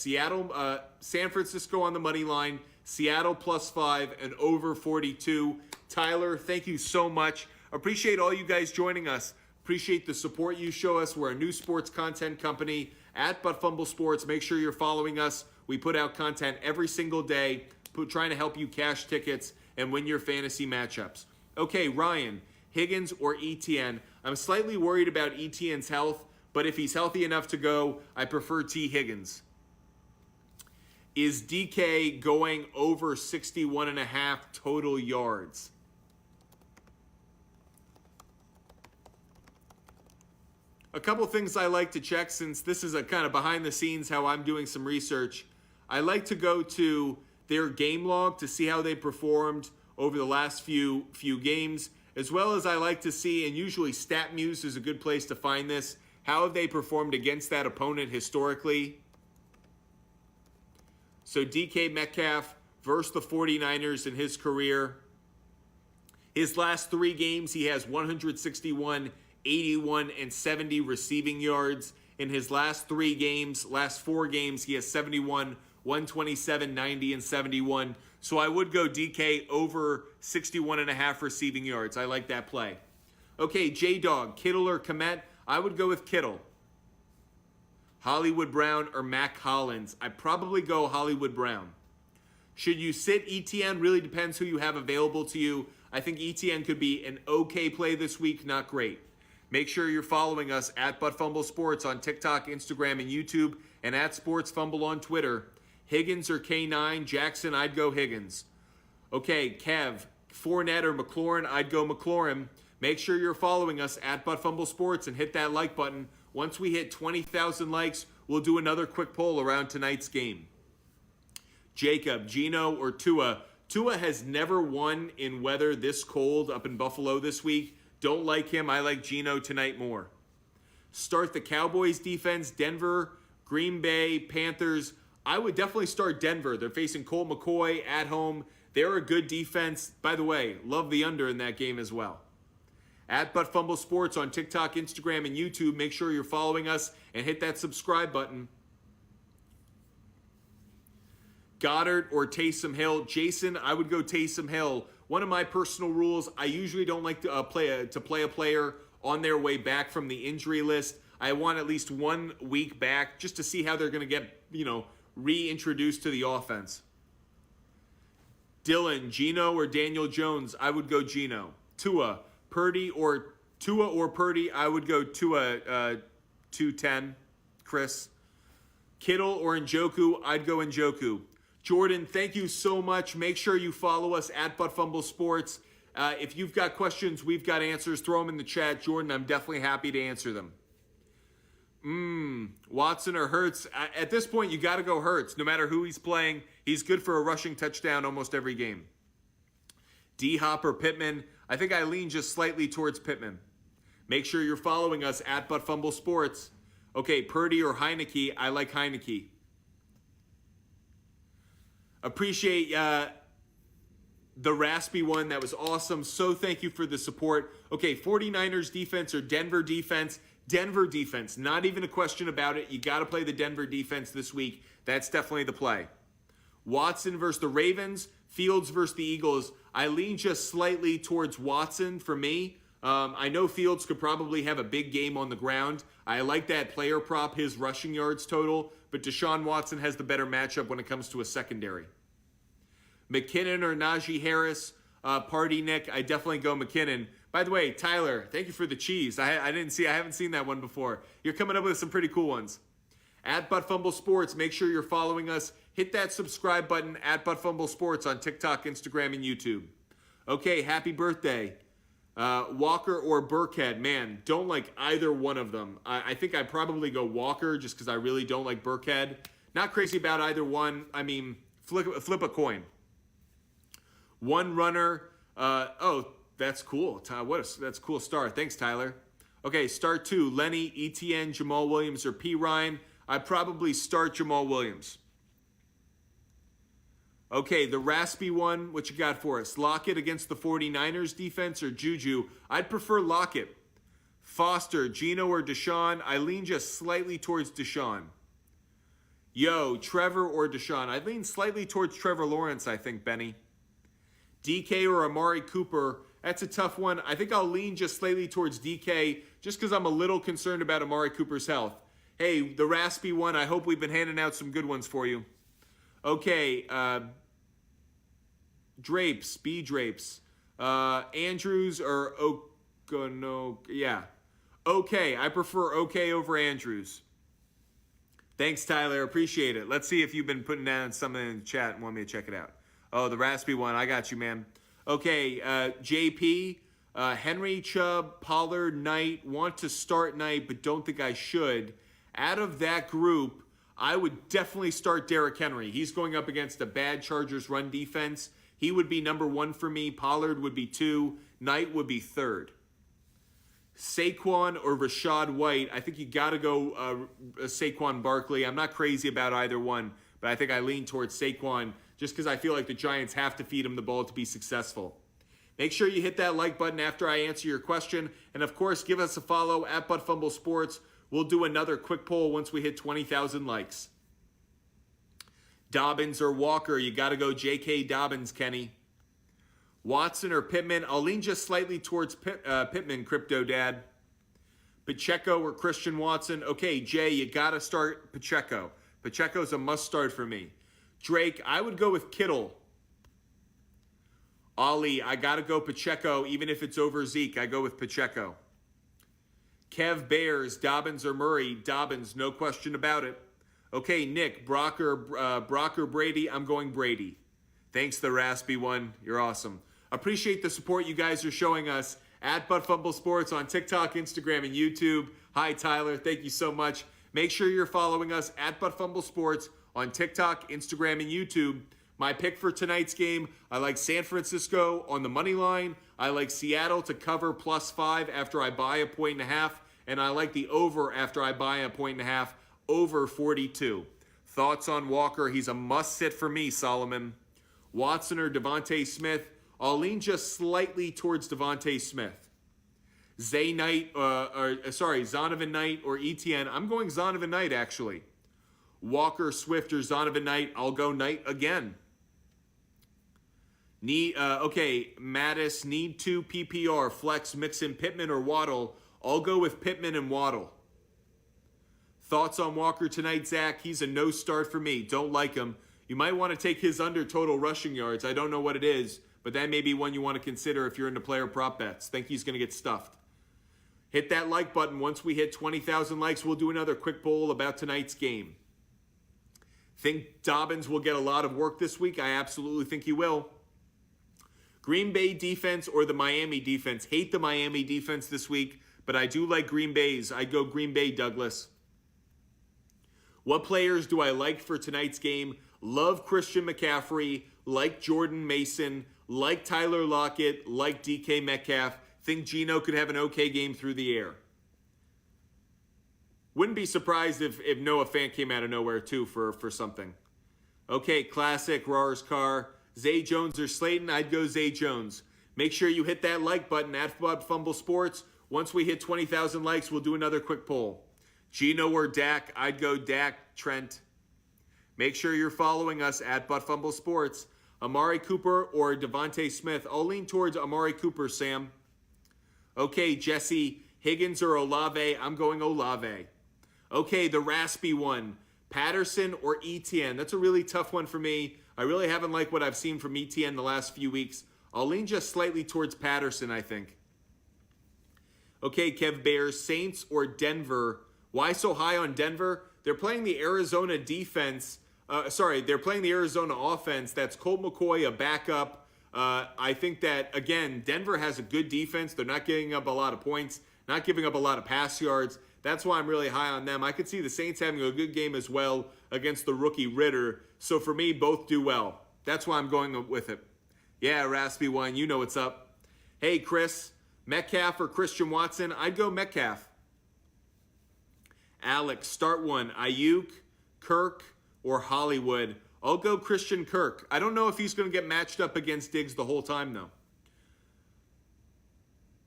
San Francisco on the money line, Seattle +5, and over 42. Tyler, thank you so much. Appreciate all you guys joining us. Appreciate the support you show us. We're a new sports content company at Butt Fumble Sports. Make sure you're following us. We put out content every single day, trying to help you cash tickets and win your fantasy matchups. Okay, Ryan, Higgins or ETN? I'm slightly worried about ETN's health, but if he's healthy enough to go, I prefer T. Higgins. Is DK going over 61.5 total yards? A couple things I like to check, since this is a kind of behind the scenes how I'm doing some research. I like to go to their game log to see how they performed over the last few games, as well as I like to see, and usually StatMuse is a good place to find this, How have they performed against that opponent historically? So DK Metcalf versus the 49ers in his career. His last 3 games, he has 161, 81, and 70 receiving yards. In his last 3 games, last 4 games, he has 71, 127, 90, and 71. So I would go DK over 61.5 receiving yards. I like that play. Okay, J-Dog, Kittle or Kmet? I would go with Kittle. Hollywood Brown or Mac Hollins? I'd probably go Hollywood Brown. Should you sit ETN? Really depends who you have available to you. I think ETN could be an okay play this week, not great. Make sure you're following us at ButtFumble Sports on TikTok, Instagram, and YouTube, and at SportsFumble on Twitter. Higgins or K9? Jackson, I'd go Higgins. Okay, Kev, Fournette or McLaurin? I'd go McLaurin. Make sure you're following us at ButtFumble Sports and hit that like button. Once we hit 20,000 likes, we'll do another quick poll around tonight's game. Jacob, Geno or Tua? Tua has never won in weather this cold up in Buffalo this week. Don't like him. I like Geno tonight more. Start the Cowboys defense. Denver, Green Bay, Panthers. I would definitely start Denver. They're facing Colt McCoy at home. They're a good defense. By the way, love the under in that game as well. At ButtFumble Sports on TikTok, Instagram, and YouTube. Make sure you're following us and hit that subscribe button. Goddard or Taysom Hill? Jason, I would go Taysom Hill. One of my personal rules, I usually don't like to play a player on their way back from the injury list. I want at least 1 week back just to see how they're going to get, reintroduced to the offense. Dylan, Geno or Daniel Jones? I would go Geno. Tua or Purdy? I would go Tua 210. Chris. Kittle or Njoku? I'd go Njoku. Jordan, thank you so much. Make sure you follow us at ButtFumble Sports. If you've got questions, we've got answers. Throw them in the chat. Jordan, I'm definitely happy to answer them. Watson or Hurts? At this point, you got to go Hurts. No matter who he's playing, he's good for a rushing touchdown almost every game. D-Hop or Pittman? I think I lean just slightly towards Pittman. Make sure you're following us at ButtFumble Sports. Okay, Purdy or Heineke? I like Heineke. Appreciate the raspy one. That was awesome. So thank you for the support. Okay, 49ers defense or Denver defense? Denver defense. Not even a question about it. You got to play the Denver defense this week. That's definitely the play. Watson versus the Ravens. Fields versus the Eagles. I lean just slightly towards Watson for me. I know Fields could probably have a big game on the ground. I like that player prop, his rushing yards total, but Deshaun Watson has the better matchup when it comes to a secondary. McKinnon or Najee Harris? Party Nick, I definitely go McKinnon. By the way, Tyler, thank you for the cheese. I haven't seen that one before. You're coming up with some pretty cool ones. At ButtFumble Sports, make sure you're following us. Hit that subscribe button at ButtFumble Sports on TikTok, Instagram, and YouTube. Okay, happy birthday. Walker or Burkhead? Man, don't like either one of them. I think I'd probably go Walker just because I really don't like Burkhead. Not crazy about either one. I mean, flip a coin. One runner. That's cool. That's a cool start. Thanks, Tyler. Okay, start 2. Lenny, ETN, Jamal Williams, or P. Ryan. I'd probably start Jamal Williams. Okay, the raspy one, what you got for us? Lockett against the 49ers defense or Juju? I'd prefer Lockett. Foster, Geno or Deshaun? I lean just slightly towards Deshaun. Yo, Trevor or Deshaun? I lean slightly towards Trevor Lawrence, I think, Benny. DK or Amari Cooper? That's a tough one. I think I'll lean just slightly towards DK just because I'm a little concerned about Amari Cooper's health. Hey, the raspy one, I hope we've been handing out some good ones for you. Okay, Drapes, B Drapes. Andrews or Okono? Yeah. Okay, I prefer okay over Andrews. Thanks, Tyler. Appreciate it. Let's see if you've been putting down something in the chat and want me to check it out. Oh, the raspy one. I got you, man. Okay, JP, Henry, Chubb, Pollard, Knight. Want to start Knight, but don't think I should. Out of that group, I would definitely start Derrick Henry. He's going up against a bad Chargers run defense. He would be number 1 for me. Pollard would be 2. Knight would be 3rd. Saquon or Rashad White. I think you got to go Saquon Barkley. I'm not crazy about either one, but I think I lean towards Saquon just because I feel like the Giants have to feed him the ball to be successful. Make sure you hit that like button after I answer your question. And of course, give us a follow at Fumble Sports. We'll do another quick poll once we hit 20,000 likes. Dobbins or Walker? You got to go J.K. Dobbins, Kenny. Watson or Pittman? I'll lean just slightly towards Pittman, Crypto Dad. Pacheco or Christian Watson? Okay, Jay, you got to start Pacheco. Pacheco's a must start for me. Drake, I would go with Kittle. Ollie, I got to go Pacheco. Even if it's over Zeke, I go with Pacheco. Kev Bears, Dobbins or Murray? Dobbins, no question about it. Okay, Nick, Brock or Brady? I'm going Brady. Thanks, the raspy one. You're awesome. Appreciate the support you guys are showing us at Fumble Sports on TikTok, Instagram, and YouTube. Hi, Tyler. Thank you so much. Make sure you're following us at Fumble Sports on TikTok, Instagram, and YouTube. My pick for tonight's game, I like San Francisco on the money line. I like Seattle to cover +5 after I buy a 1.5. And I like the over after I buy a 1.5, over 42. Thoughts on Walker? He's a must-sit for me, Solomon. Watson or Devontae Smith? I'll lean just slightly towards Devontae Smith. Zonovan Knight or Etienne? I'm going Zonovan Knight, actually. Walker, Swift, or Zonovan Knight? I'll go Knight again. Mattis, need 2 PPR, flex, Mixon, Pittman, or Waddle? I'll go with Pittman and Waddle. Thoughts on Walker tonight, Zach? He's a no start for me. Don't like him. You might want to take his under total rushing yards. I don't know what it is, but that may be one you want to consider if you're into player prop bets. Think he's going to get stuffed. Hit that like button. Once we hit 20,000 likes, we'll do another quick poll about tonight's game. Think Dobbins will get a lot of work this week? I absolutely think he will. Green Bay defense or the Miami defense? Hate the Miami defense this week, but I do like Green Bay's. I'd go Green Bay, Douglas. What players do I like for tonight's game? Love Christian McCaffrey, like Jordan Mason, like Tyler Lockett, like DK Metcalf. Think Geno could have an okay game through the air. Wouldn't be surprised if Noah Fant came out of nowhere too for something. Okay, classic, Rars Carr. Zay Jones or Slayton? I'd go Zay Jones. Make sure you hit that like button at Fumble Sports. Once we hit 20,000 likes, we'll do another quick poll. Geno or Dak? I'd go Dak, Trent. Make sure you're following us at Fumble Sports. Amari Cooper or Devontae Smith? I'll lean towards Amari Cooper, Sam. Okay, Jesse, Higgins or Olave? I'm going Olave. Okay, the raspy one. Patterson or Etienne? That's a really tough one for me. I really haven't liked what I've seen from Etienne the last few weeks. I'll lean just slightly towards Patterson, I think. Okay, Kev Bears, Saints or Denver? Why so high on Denver? They're playing the Arizona defense. They're playing the Arizona offense. That's Colt McCoy, a backup. I think that, again, Denver has a good defense. They're not giving up a lot of points, not giving up a lot of pass yards. That's why I'm really high on them. I could see the Saints having a good game as well against the rookie Ritter. So for me, both do well. That's why I'm going with it. Yeah, Raspy One, you know what's up. Hey, Chris, Metcalf or Christian Watson? I'd go Metcalf. Alex, start one. Ayuk, Kirk, or Hollywood? I'll go Christian Kirk. I don't know if he's going to get matched up against Diggs the whole time, though.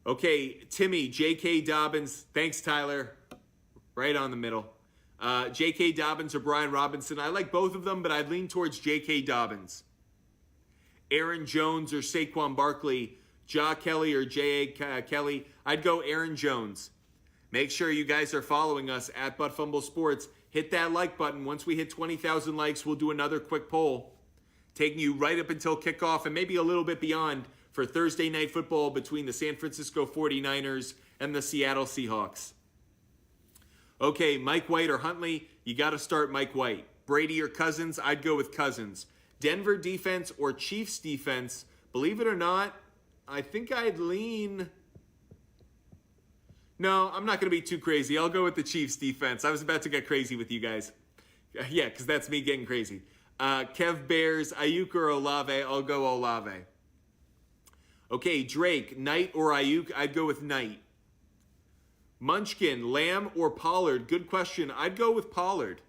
Okay, Timmy, J.K. Dobbins. Thanks, Tyler. Right on the middle. J.K. Dobbins or Brian Robinson? I like both of them, but I'd lean towards J.K. Dobbins. Aaron Jones or Saquon Barkley? Ja Kelly or J.A. Kelly? I'd go Aaron Jones. Make sure you guys are following us at Fumble Sports. Hit that like button. Once we hit 20,000 likes, we'll do another quick poll, taking you right up until kickoff and maybe a little bit beyond for Thursday night football between the San Francisco 49ers and the Seattle Seahawks. Okay, Mike White or Huntley? You got to start Mike White. Brady or Cousins? I'd go with Cousins. Denver defense or Chiefs defense? Believe it or not, I think I'd lean... No, I'm not going to be too crazy. I'll go with the Chiefs defense. I was about to get crazy with you guys. Yeah, because that's me getting crazy. Kev Bears, Ayuk or Olave? I'll go Olave. Okay, Drake, Knight or Ayuk? I'd go with Knight. Munchkin, Lamb or Pollard? Good question. I'd go with Pollard.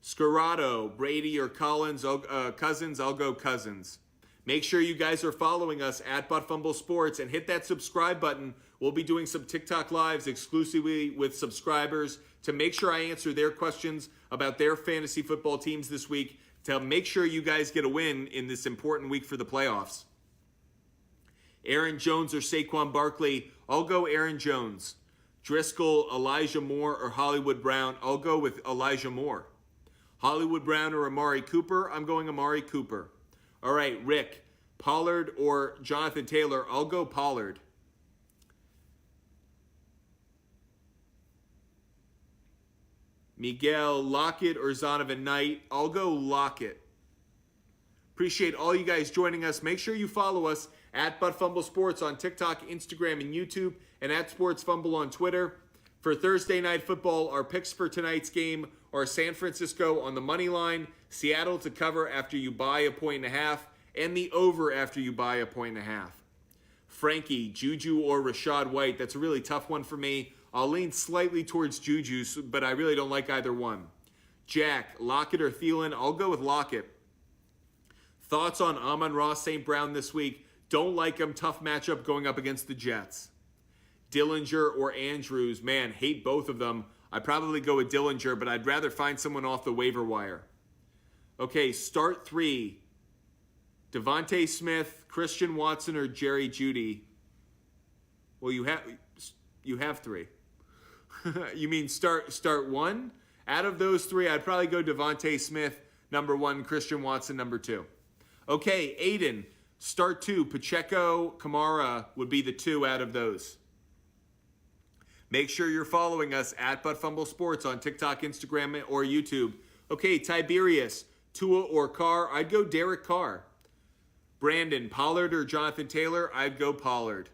Scarrato, Brady or Cousins? I'll go Cousins. Make sure you guys are following us at Fumble Sports and hit that subscribe button. We'll be doing some TikTok lives exclusively with subscribers to make sure I answer their questions about their fantasy football teams this week to make sure you guys get a win in this important week for the playoffs. Aaron Jones or Saquon Barkley? I'll go Aaron Jones. Driscoll, Elijah Moore, or Hollywood Brown? I'll go with Elijah Moore. Hollywood Brown or Amari Cooper? I'm going Amari Cooper. All right, Rick, Pollard or Jonathan Taylor? I'll go Pollard. Miguel, Lockett or Zonovan Knight? I'll go Lockett. Appreciate all you guys joining us. Make sure you follow us at Fumble Sports on TikTok, Instagram, and YouTube, and at Sports Fumble on Twitter. For Thursday Night Football, our picks for tonight's game are San Francisco on the money line, Seattle to cover after you buy a 1.5, and the over after you buy a 1.5. Frankie, Juju or Rachaad White? That's a really tough one for me. I'll lean slightly towards Juju, but I really don't like either one. Jack, Lockett or Thielen? I'll go with Lockett. Thoughts on Amon-Ra St. Brown this week? Don't like him. Tough matchup going up against the Jets. Dillinger or Andrews? Man, hate both of them. I'd probably go with Dillinger, but I'd rather find someone off the waiver wire. Okay, start three. Devontae Smith, Christian Watson, or Jerry Jeudy? Well, you have three. You mean start one? Out of those three, I'd probably go Devontae Smith, number one, Christian Watson, number two. Okay, Aiden, start two. Pacheco, Kamara would be the two out of those. Make sure you're following us at Fumble Sports on TikTok, Instagram, or YouTube. Okay, Tiberius, Tua or Carr? I'd go Derek Carr. Brandon, Pollard or Jonathan Taylor? I'd go Pollard.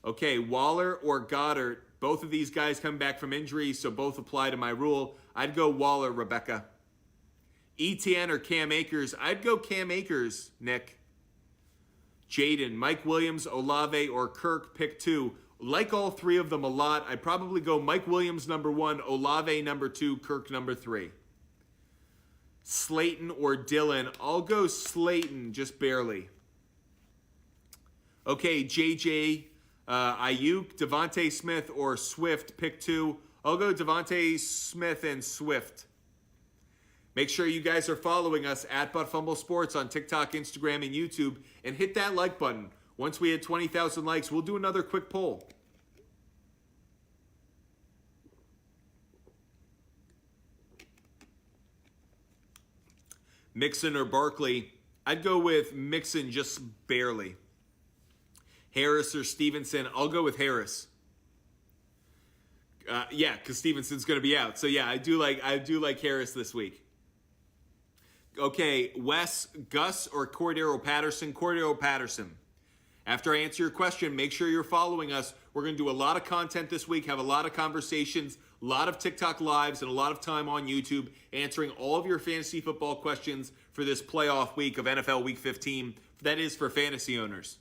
Okay, Waller or Goddard? Both of these guys come back from injury, so both apply to my rule. I'd go Waller, Rebecca. ETN or Cam Akers? I'd go Cam Akers, Nick. Jaden, Mike Williams, Olave, or Kirk? Pick two. Like all three of them a lot. I'd probably go Mike Williams number one, Olave number two, Kirk number three. Slayton or Dylan? I'll go Slayton, just barely. Okay, JJ, Ayuk, Devontae Smith, or Swift? Pick two. I'll go Devontae Smith and Swift. Make sure you guys are following us at Fumble Sports on TikTok, Instagram, and YouTube, and hit that like button. Once we hit 20,000 likes, we'll do another quick poll. Mixon or Barkley? I'd go with Mixon just barely. Harris or Stevenson? I'll go with Harris. Yeah, because Stevenson's going to be out. So yeah, I do like Harris this week. Okay, Wes, Gus, or Cordero Patterson? Cordero Patterson. After I answer your question, make sure you're following us. We're going to do a lot of content this week, have a lot of conversations, a lot of TikTok lives, and a lot of time on YouTube answering all of your fantasy football questions for this playoff week of NFL Week 15. That is for fantasy owners.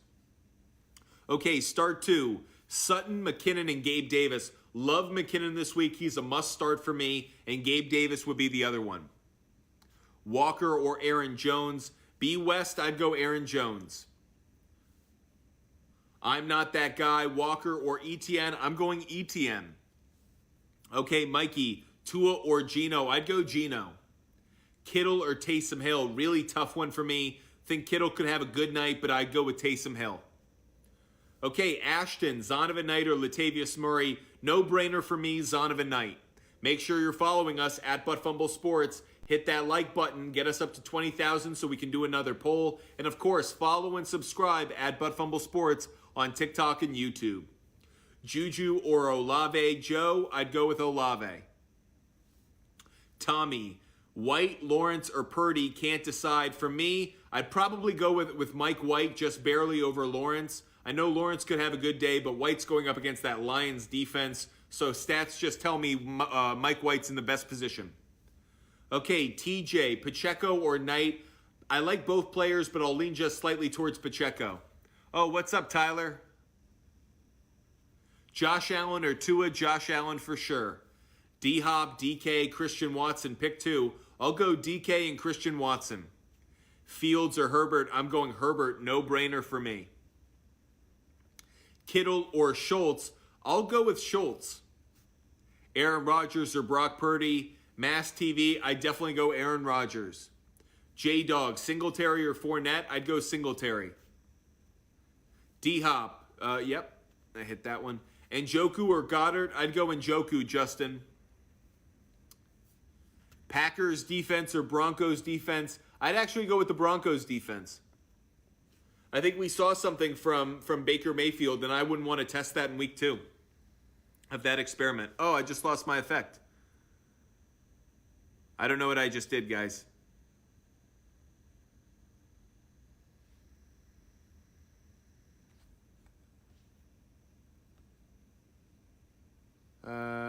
Okay, start two. Sutton, McKinnon, and Gabe Davis. Love McKinnon this week. He's a must start for me, and Gabe Davis would be the other one. Walker or Aaron Jones? B West, I'd go Aaron Jones. I'm not that guy. Walker or ETN? I'm going ETN. Okay, Mikey, Tua or Geno? I'd go Geno. Kittle or Taysom Hill? Really tough one for me. Think Kittle could have a good night, but I'd go with Taysom Hill. Okay, Ashton, Zonovan Knight or Latavius Murray? No brainer for me, Zonovan Knight. Make sure you're following us at Fumble Sports. Hit that like button, get us up to 20,000 so we can do another poll. And of course, follow and subscribe at Fumble Sports on TikTok and YouTube. Juju or Olave? Joe, I'd go with Olave. Tommy, White, Lawrence, or Purdy? Can't decide. For me, I'd probably go with Mike White, just barely over Lawrence. I know Lawrence could have a good day, but White's going up against that Lions defense. So stats just tell me Mike White's in the best position. Okay, TJ, Pacheco or Knight? I like both players, but I'll lean just slightly towards Pacheco. Oh, what's up, Tyler? Josh Allen or Tua? Josh Allen for sure. D-Hop, DK, Christian Watson, pick 2. I'll go DK and Christian Watson. Fields or Herbert? I'm going Herbert, no brainer for me. Kittle or Schultz? I'll go with Schultz. Aaron Rodgers or Brock Purdy? Mass TV, I definitely go Aaron Rodgers. J-Dog, Singletary or Fournette? I'd go Singletary. D-Hop, yep, I hit that one. Njoku or Goddard? I'd go Njoku, Justin. Packers defense or Broncos defense? I'd actually go with the Broncos defense. I think we saw something from Baker Mayfield, and I wouldn't want to test that in week 2 of that experiment. Oh, I just lost my effect. I don't know what I just did, guys.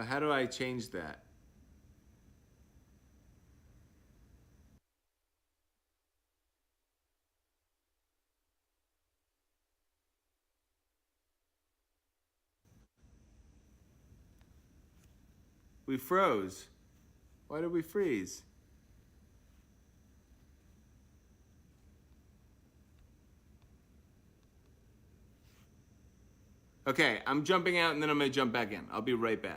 How do I change that? We froze. Why did we freeze? Okay, I'm jumping out and then I'm going to jump back in. I'll be right back.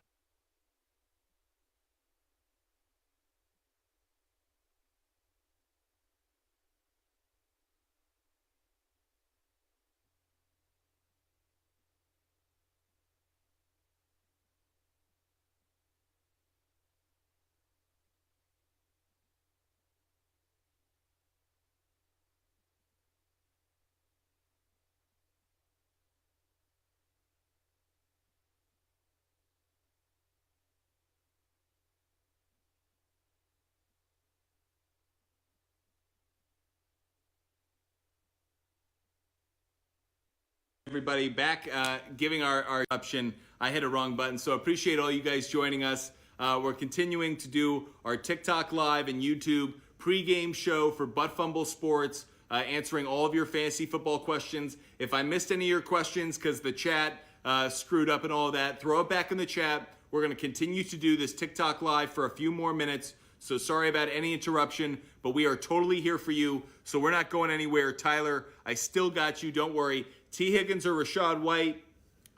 Everybody back giving our option. I hit a wrong button, so appreciate all you guys joining us. We're continuing to do our TikTok live and YouTube pregame show for Butt Fumble Sports, answering all of your fantasy football questions. If I missed any of your questions because the chat screwed up and all of that, throw it back in the chat. We're going to continue to do this TikTok live for a few more minutes, so sorry about any interruption, but we are totally here for you, so we're not going anywhere. Tyler, I still got you, don't worry. T. Higgins or Rachaad White?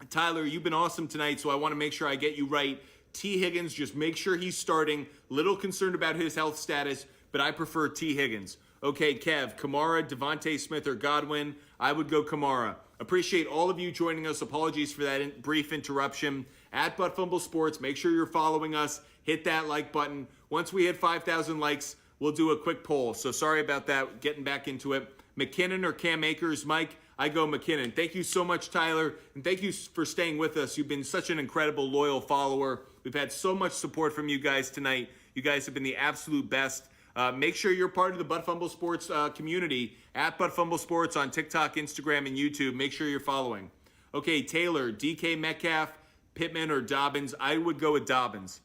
Tyler, you've been awesome tonight, so I want to make sure I get you right. T. Higgins, just make sure he's starting. Little concerned about his health status, but I prefer T. Higgins. Okay, Kev, Kamara, Devontae Smith, or Godwin? I would go Kamara. Appreciate all of you joining us. Apologies for that brief interruption. At Butt Fumble Sports, make sure you're following us. Hit that like button. Once we hit 5,000 likes, we'll do a quick poll. So sorry about that. Getting back into it. McKinnon or Cam Akers? Mike, I go McKinnon. Thank you so much, Tyler, and thank you for staying with us. You've been such an incredible, loyal follower. We've had so much support from you guys tonight. You guys have been the absolute best. Make sure you're part of the Butt Fumble Sports community at Butt Fumble Sports on TikTok, Instagram, and YouTube. Make sure you're following. Okay, Taylor, DK Metcalf, Pittman, or Dobbins? I would go with Dobbins.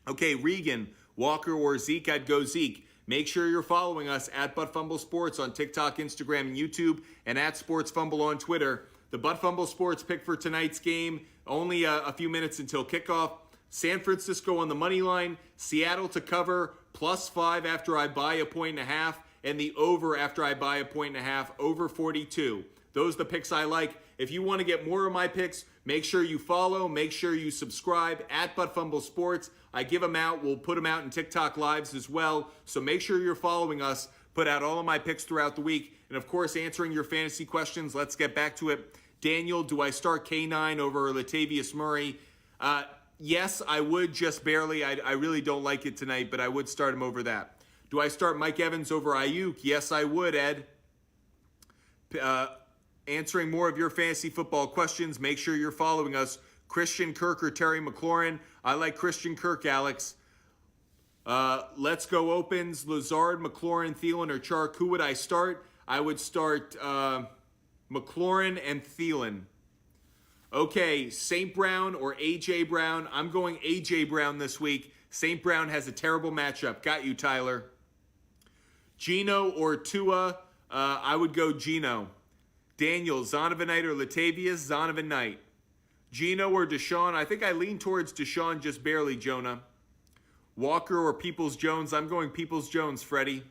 Okay, Regan, Walker, or Zeke? I'd go Zeke. Make sure you're following us at Butt Fumble Sports on TikTok, Instagram, and YouTube, and at Sports Fumble on Twitter. The Butt Fumble Sports pick for tonight's game, only a few minutes until kickoff. San Francisco on the money line, Seattle to cover, +5 after I buy a 1.5, and the over after I buy a 1.5, over 42. Those are the picks I like. If you want to get more of my picks, make sure you follow, make sure you subscribe at Butt Fumble Sports. I give them out. We'll put them out in TikTok lives as well. So make sure you're following us. Put out all of my picks throughout the week. And of course, answering your fantasy questions. Let's get back to it. Daniel, do I start K9 over Latavius Murray? Yes, I would, just barely. I really don't like it tonight, but I would start him over that. Do I start Mike Evans over Ayuk? Yes, I would, Ed. Answering more of your fantasy football questions, make sure you're following us. Christian Kirk or Terry McLaurin? I like Christian Kirk, Alex. Let's go opens. Lazard, McLaurin, Thielen, or Chark. Who would I start? I would start McLaurin and Thielen. Okay, St. Brown or A.J. Brown? I'm going A.J. Brown this week. St. Brown has a terrible matchup. Got you, Tyler. Geno or Tua? I would go Geno. Daniel, Zonovan Knight or Latavius? Zonovan Knight. Gino or Deshaun? I think I lean towards Deshaun just barely, Jonah. Walker or Peoples-Jones? I'm going Peoples-Jones, Freddie.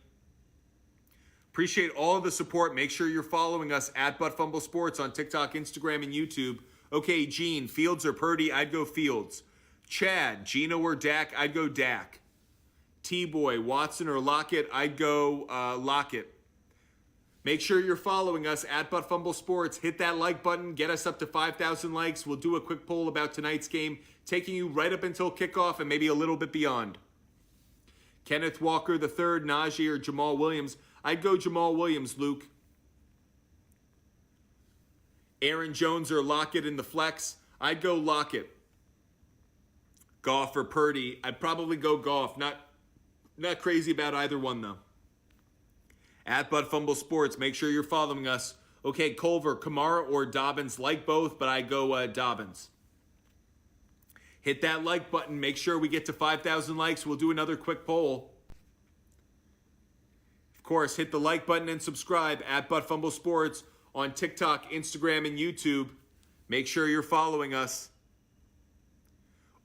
Appreciate all of the support. Make sure you're following us at Fumble Sports on TikTok, Instagram, and YouTube. Okay, Gene, Fields or Purdy? I'd go Fields. Chad, Gino or Dak? I'd go Dak. T-Boy, Watson or Lockett? I'd go Lockett. Make sure you're following us at Fumble Sports. Hit that like button. Get us up to 5,000 likes. We'll do a quick poll about tonight's game, taking you right up until kickoff and maybe a little bit beyond. Kenneth Walker III, Najee or Jamal Williams? I'd go Jamal Williams, Luke. Aaron Jones or Lockett in the flex? I'd go Lockett. Goff or Purdy? I'd probably go Goff. Not crazy about either one, though. At Fumble Sports, make sure you're following us. Okay, Culver, Kamara or Dobbins? Like both, but I go Dobbins. Hit that like button. Make sure we get to 5,000 likes. We'll do another quick poll. Of course, hit the like button and subscribe at Fumble Sports on TikTok, Instagram, and YouTube. Make sure you're following us.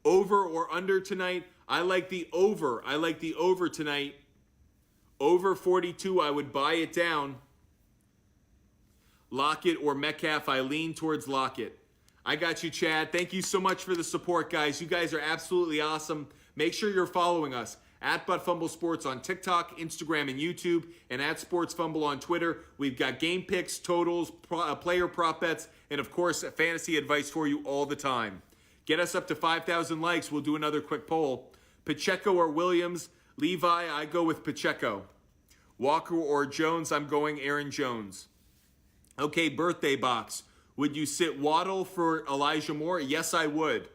Over or under tonight? I like the over. I like the over tonight. Over 42, I would buy it down. Lockett or Metcalf? I lean towards Lockett. I got you, Chad. Thank you so much for the support, guys. You guys are absolutely awesome. Make sure you're following us at Fumble Sports on TikTok, Instagram, and YouTube, and at Sports Fumble on Twitter. We've got game picks, totals, player prop bets, and of course, fantasy advice for you all the time. Get us up to 5,000 likes. We'll do another quick poll. Pacheco or Williams? Levi, I go with Pacheco. Walker or Jones? I'm going Aaron Jones. Okay, birthday box. Would you sit Waddle for Elijah Moore? Yes, I would.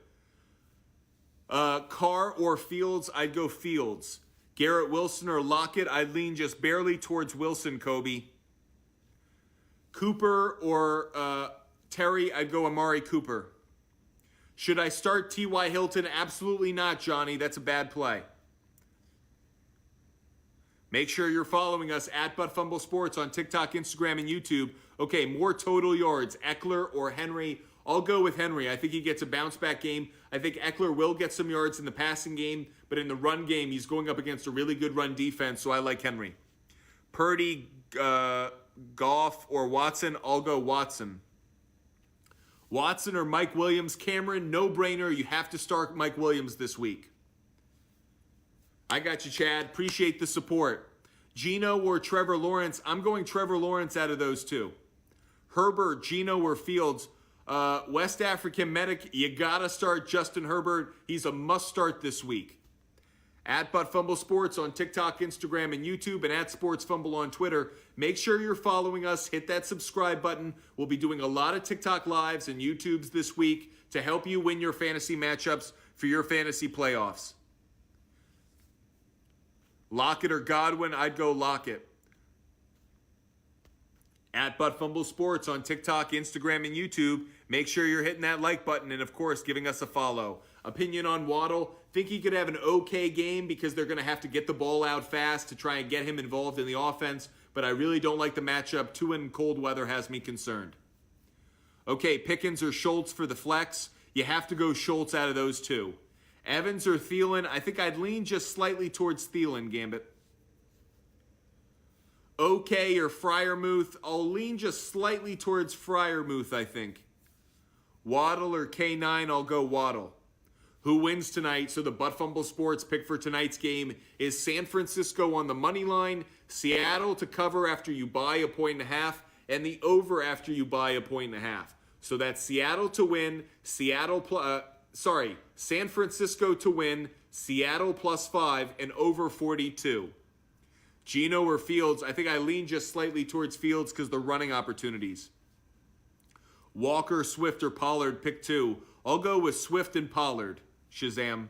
Carr or Fields? I'd go Fields. Garrett Wilson or Lockett? I'd lean just barely towards Wilson, Kobe. Cooper or Terry? I'd go Amari Cooper. Should I start T.Y. Hilton? Absolutely not, Johnny. That's a bad play. Make sure you're following us at Fumble Sports on TikTok, Instagram, and YouTube. Okay, more total yards. Eckler or Henry? I'll go with Henry. I think he gets a bounce-back game. I think Eckler will get some yards in the passing game, but in the run game, he's going up against a really good run defense, so I like Henry. Purdy, Goff, or Watson? I'll go Watson. Watson or Mike Williams? Cameron, no-brainer. You have to start Mike Williams this week. I got you, Chad. Appreciate the support. Gino or Trevor Lawrence? I'm going Trevor Lawrence out of those two. Herbert, Gino, or Fields? West African medic, you got to start Justin Herbert. He's a must-start this week. At Fumble Sports on TikTok, Instagram, and YouTube, and at Sports Fumble on Twitter. Make sure you're following us. Hit that subscribe button. We'll be doing a lot of TikTok lives and YouTubes this week to help you win your fantasy matchups for your fantasy playoffs. Lockett or Godwin? I'd go Lockett. At Fumble Sports on TikTok, Instagram, and YouTube. Make sure you're hitting that like button and, of course, giving us a follow. Opinion on Waddle? Think he could have an okay game because they're going to have to get the ball out fast to try and get him involved in the offense, but I really don't like the matchup. Tua in cold weather has me concerned. Okay, Pickens or Schultz for the flex? You have to go Schultz out of those two. Evans or Thielen? I think I'd lean just slightly towards Thielen, Gambit. Okay or Freiermuth? I'll lean just slightly towards Freiermuth, I think. Waddle or K9? I'll go Waddle. Who wins tonight? So the Fumble Sports pick for tonight's game is San Francisco on the money line, Seattle to cover after you buy 1.5, and the over after you buy 1.5. So that's Seattle to win, San Francisco to win, Seattle +5, and over 42. Gino or Fields? I think I lean just slightly towards Fields because the running opportunities. Walker, Swift, or Pollard? Pick two. I'll go with Swift and Pollard. Shazam.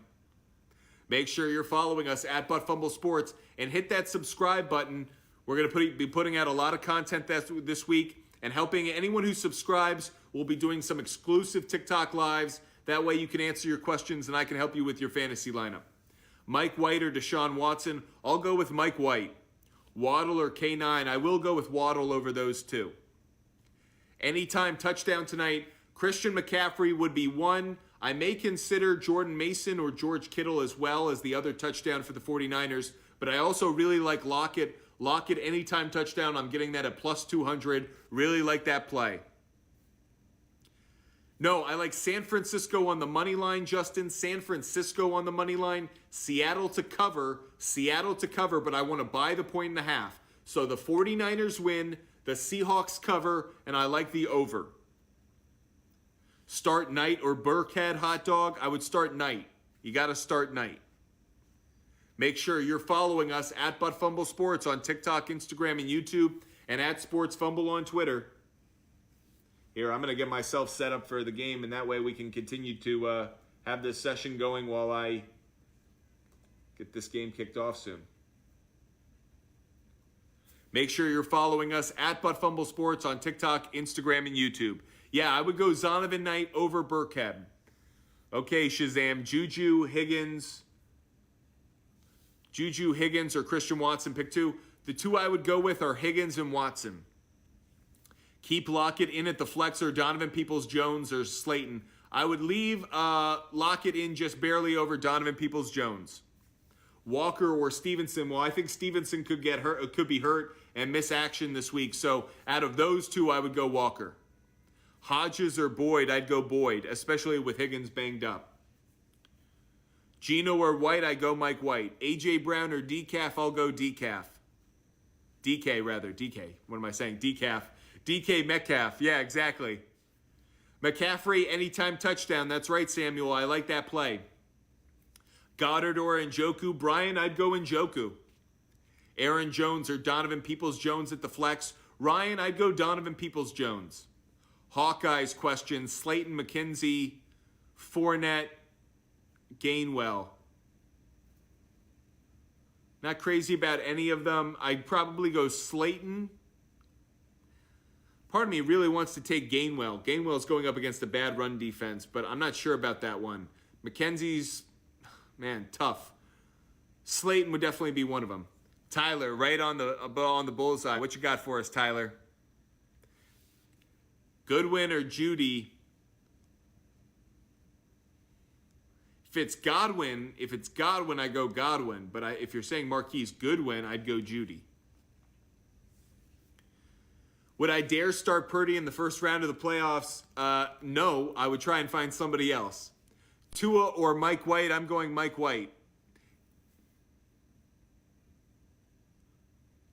Make sure you're following us at Fumble Sports and hit that subscribe button. We're going to be putting out a lot of content this week, and helping anyone who subscribes. We'll be doing some exclusive TikTok lives. That way you can answer your questions and I can help you with your fantasy lineup. Mike White or Deshaun Watson? I'll go with Mike White. Waddle or K9? I will go with Waddle over those two. Anytime touchdown tonight. Christian McCaffrey would be one. I may consider Jordan Mason or George Kittle as well as the other touchdown for the 49ers, but I also really like Lockett. Lockett anytime touchdown, I'm getting that at plus 200. Really like that play. No, I like San Francisco on the money line, Justin. San Francisco on the money line. Seattle to cover, but I want to buy the 1.5. So the 49ers win, the Seahawks cover, and I like the over. Start Knight or Burkhead hot dog. I would start Knight. You got to start Knight. Make sure you're following us at ButtFumble Sports on TikTok, Instagram, and YouTube, and at SportsFumble on Twitter. Here, I'm going to get myself set up for the game, and that way we can continue to have this session going while I get this game kicked off soon. Make sure you're following us at ButtFumble Sports on TikTok, Instagram, and YouTube. Yeah, I would go Zonovan Knight over Burkhead. Okay, Shazam. Juju, Higgins or Christian Watson, pick two. The two I would go with are Higgins and Watson. Keep Lockett in at the flex or Donovan Peoples-Jones or Slayton. I would leave Lockett in just barely over Donovan Peoples-Jones. Walker or Stevenson. Well, I think Stevenson could be hurt and miss action this week. So out of those two, I would go Walker. Hodges or Boyd, I'd go Boyd, especially with Higgins banged up. Geno or White, I go Mike White. A.J. Brown or Decaf, I'll go Decaf. DK. What am I saying? Decaf. DK Metcalf. Yeah, exactly. McCaffrey, anytime touchdown. That's right, Samuel. I like that play. Goddard or Njoku. Brian, I'd go Njoku. Aaron Jones or Donovan Peoples-Jones at the flex. Ryan, I'd go Donovan Peoples-Jones. Hawkeyes question. Slayton, McKenzie, Fournette, Gainwell. Not crazy about any of them. I'd probably go Slayton. Part of me really wants to take Gainwell. Gainwell's going up against a bad run defense, but I'm not sure about that one. McKenzie's, man, tough. Slayton would definitely be one of them. Tyler, right on the bullseye. What you got for us, Tyler? Goodwin or Judy? If it's Godwin, I go Godwin. But if you're saying Marquise Goodwin, I'd go Judy. Would I dare start Purdy in the first round of the playoffs? No, I would try and find somebody else. Tua or Mike White? I'm going Mike White.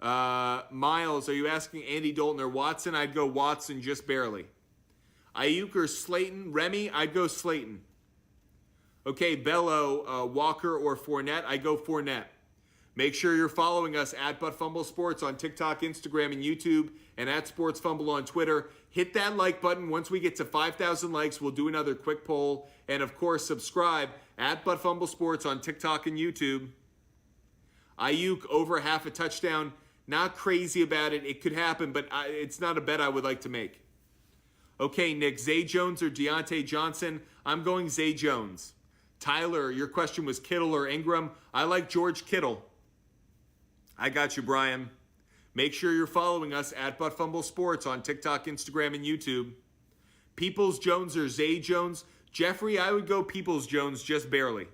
Miles, are you asking Andy Dalton or Watson? I'd go Watson just barely. Ayuk or Slayton? Remy, I'd go Slayton. Okay, Bello, Walker or Fournette? I go Fournette. Make sure you're following us at ButtFumble Sports on TikTok, Instagram, and YouTube, and at SportsFumble on Twitter. Hit that like button. Once we get to 5,000 likes, we'll do another quick poll. And, of course, subscribe at ButtFumble Sports on TikTok and YouTube. Ayuk over half a touchdown. Not crazy about it. It could happen, but it's not a bet I would like to make. Okay, Nick, Zay Jones or Deontay Johnson? I'm going Zay Jones. Tyler, your question was Kittle or Ingram. I like George Kittle. I got you, Brian. Make sure you're following us at ButtFumble Sports on TikTok, Instagram, and YouTube. Peoples-Jones or Zay Jones? Jeffrey, I would go Peoples-Jones just barely.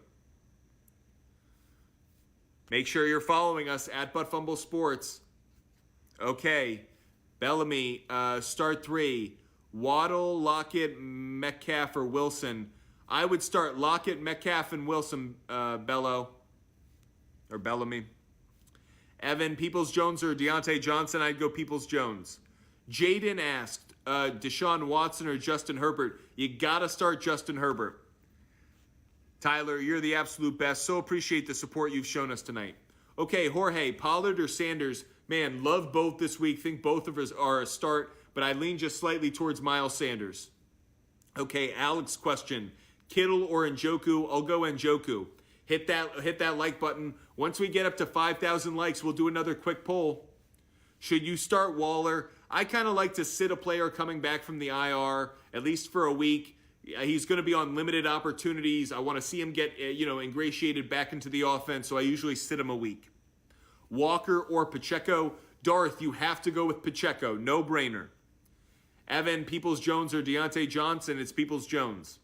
Make sure you're following us at ButtFumble Sports. Okay, Bellamy, start three. Waddle, Lockett, Metcalf, or Wilson. I would start Lockett, Metcalf, and Wilson, Bellamy. Evan, Peoples-Jones or Deontay Johnson? I'd go Peoples-Jones. Jaden asked, Deshaun Watson or Justin Herbert? You got to start Justin Herbert. Tyler, you're the absolute best. So appreciate the support you've shown us tonight. Okay, Jorge, Pollard or Sanders? Man, love both this week. Think both of us are a start, but I lean just slightly towards Miles Sanders. Okay, Alex question. Kittle or Njoku? I'll go Njoku. Hit that like button. Once we get up to 5,000 likes, we'll do another quick poll. Should you start Waller? I kind of like to sit a player coming back from the IR, at least for a week. He's going to be on limited opportunities. I want to see him get, ingratiated back into the offense, so I usually sit him a week. Walker or Pacheco? Darth, you have to go with Pacheco. No brainer. Evan, Peoples-Jones or Deontay Johnson? It's Peoples-Jones.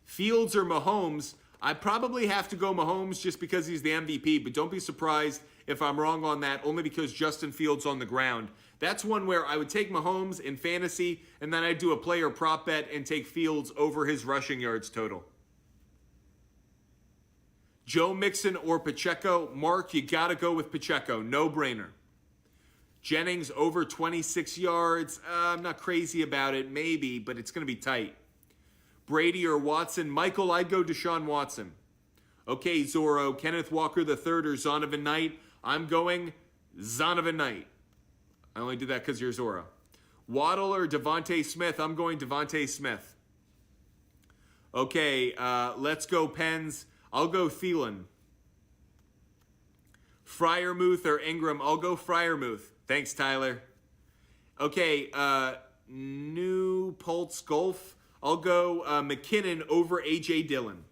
Fields or Mahomes? I probably have to go Mahomes just because he's the MVP, but don't be surprised if I'm wrong on that, only because Justin Fields on the ground. That's one where I would take Mahomes in fantasy, and then I'd do a player prop bet and take Fields over his rushing yards total. Joe Mixon or Pacheco? Mark, you got to go with Pacheco. No brainer. Jennings over 26 yards. I'm not crazy about it. Maybe, but it's going to be tight. Brady or Watson? Michael, I'd go Deshaun Watson. Okay, Zorro. Kenneth Walker III or Zonovan Knight? I'm going Zonovan Knight. I only did that because you're Zorro. Waddle or Devontae Smith? I'm going Devontae Smith. Okay, let's go Pens. I'll go Thielen. Freiermuth or Ingram? I'll go Freiermuth. Thanks, Tyler. Okay, New Pulse Golf. I'll go McKinnon over A.J. Dillon.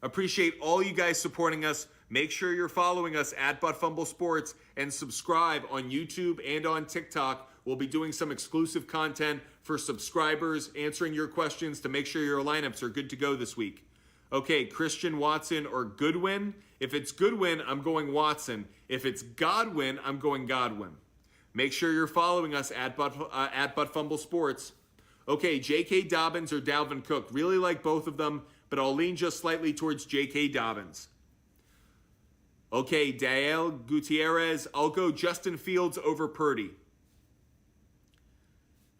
Appreciate all you guys supporting us. Make sure you're following us at Fumble Sports and subscribe on YouTube and on TikTok. We'll be doing some exclusive content for subscribers, answering your questions to make sure your lineups are good to go this week. Okay, Christian Watson or Goodwin? If it's Goodwin, I'm going Watson. If it's Godwin, I'm going Godwin. Make sure you're following us at Fumble Sports. Okay, J.K. Dobbins or Dalvin Cook? Really like both of them, but I'll lean just slightly towards J.K. Dobbins. Okay, Dale Gutierrez. I'll go Justin Fields over Purdy.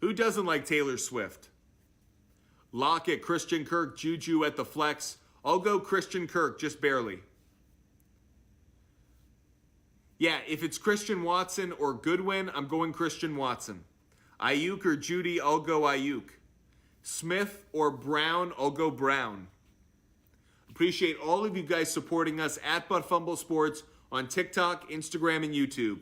Who doesn't like Taylor Swift? Lockett, Christian Kirk, Juju at the flex. I'll go Christian Kirk, just barely. Yeah, if it's Christian Watson or Goodwin, I'm going Christian Watson. Ayuk or Judy, I'll go Ayuk. Smith or Brown, I'll go Brown. Appreciate all of you guys supporting us at Fumble Sports on TikTok, Instagram, and YouTube.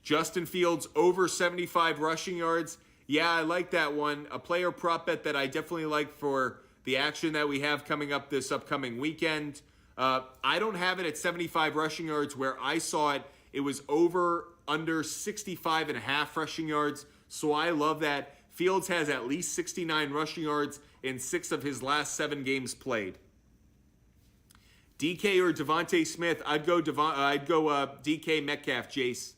Justin Fields over 75 rushing yards. Yeah, I like that one. A player prop bet that I definitely like for the action that we have coming up this upcoming weekend. I don't have it at 75 rushing yards. Where I saw it, it was over under 65 and a half rushing yards. So I love that. Fields has at least 69 rushing yards in 6 of his last 7 games played. DK or Devontae Smith? I'd go DK Metcalf, Jace.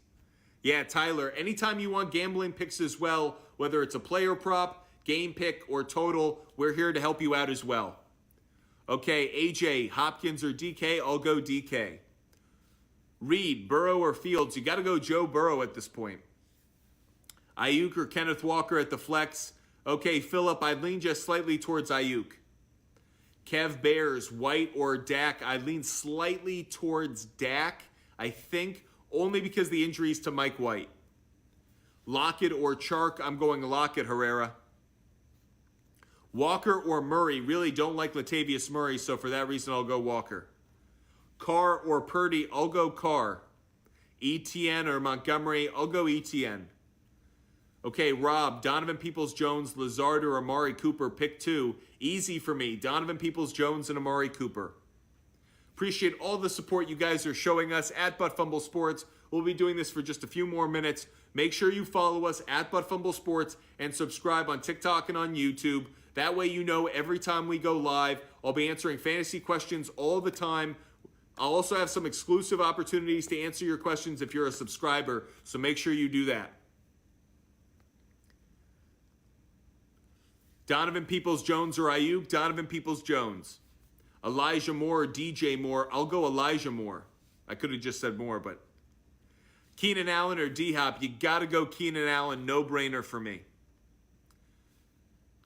Yeah, Tyler, anytime you want gambling picks as well, whether it's a player prop, game pick, or total, we're here to help you out as well. Okay, AJ, Hopkins or DK? I'll go DK. Reed, Burrow or Fields? You got to go Joe Burrow at this point. Ayuk or Kenneth Walker at the flex? Okay, Phillip, I'd lean just slightly towards Ayuk. Kev Bears, White or Dak? I lean slightly towards Dak, I think, only because the injuries to Mike White. Lockett or Chark? I'm going Lockett, Herrera. Walker or Murray? Really don't like Latavius Murray, so for that reason I'll go Walker. Carr or Purdy? I'll go Carr. Etienne or Montgomery? I'll go Etienne. Okay, Rob, Donovan Peoples-Jones, Lazard or Amari Cooper? Pick 2. Easy for me. Donovan Peoples-Jones and Amari Cooper. Appreciate all the support you guys are showing us at Fumble Sports. We'll be doing this for just a few more minutes. Make sure you follow us at Fumble Sports and subscribe on TikTok and on YouTube. That way you know every time we go live. I'll be answering fantasy questions all the time. I'll also have some exclusive opportunities to answer your questions if you're a subscriber, so make sure you do that. Donovan Peoples-Jones or Ayuk? Donovan Peoples-Jones. Elijah Moore or DJ Moore? I'll go Elijah Moore. I could have just said Moore, but. Keenan Allen or D-Hop? You got to go Keenan Allen. No-brainer for me.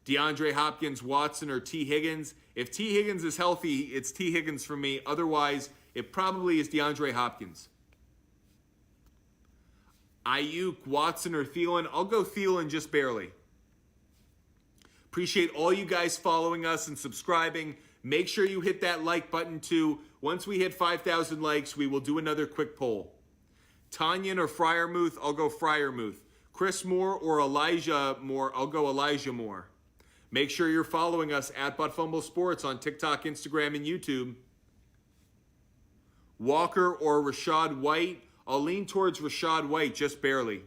DeAndre Hopkins, Watson, or T. Higgins? If T. Higgins is healthy, it's T. Higgins for me. Otherwise, it probably is DeAndre Hopkins. Ayuk, Watson, or Thielen? I'll go Thielen just barely. Appreciate all you guys following us and subscribing. Make sure you hit that like button too. Once we hit 5,000 likes, we will do another quick poll. Tanyan or Freiermuth? I'll go Freiermuth. Chris Moore or Elijah Moore? I'll go Elijah Moore. Make sure you're following us at Fumble Sports on TikTok, Instagram, and YouTube. Walker or Rashad White? I'll lean towards Rachaad White just barely.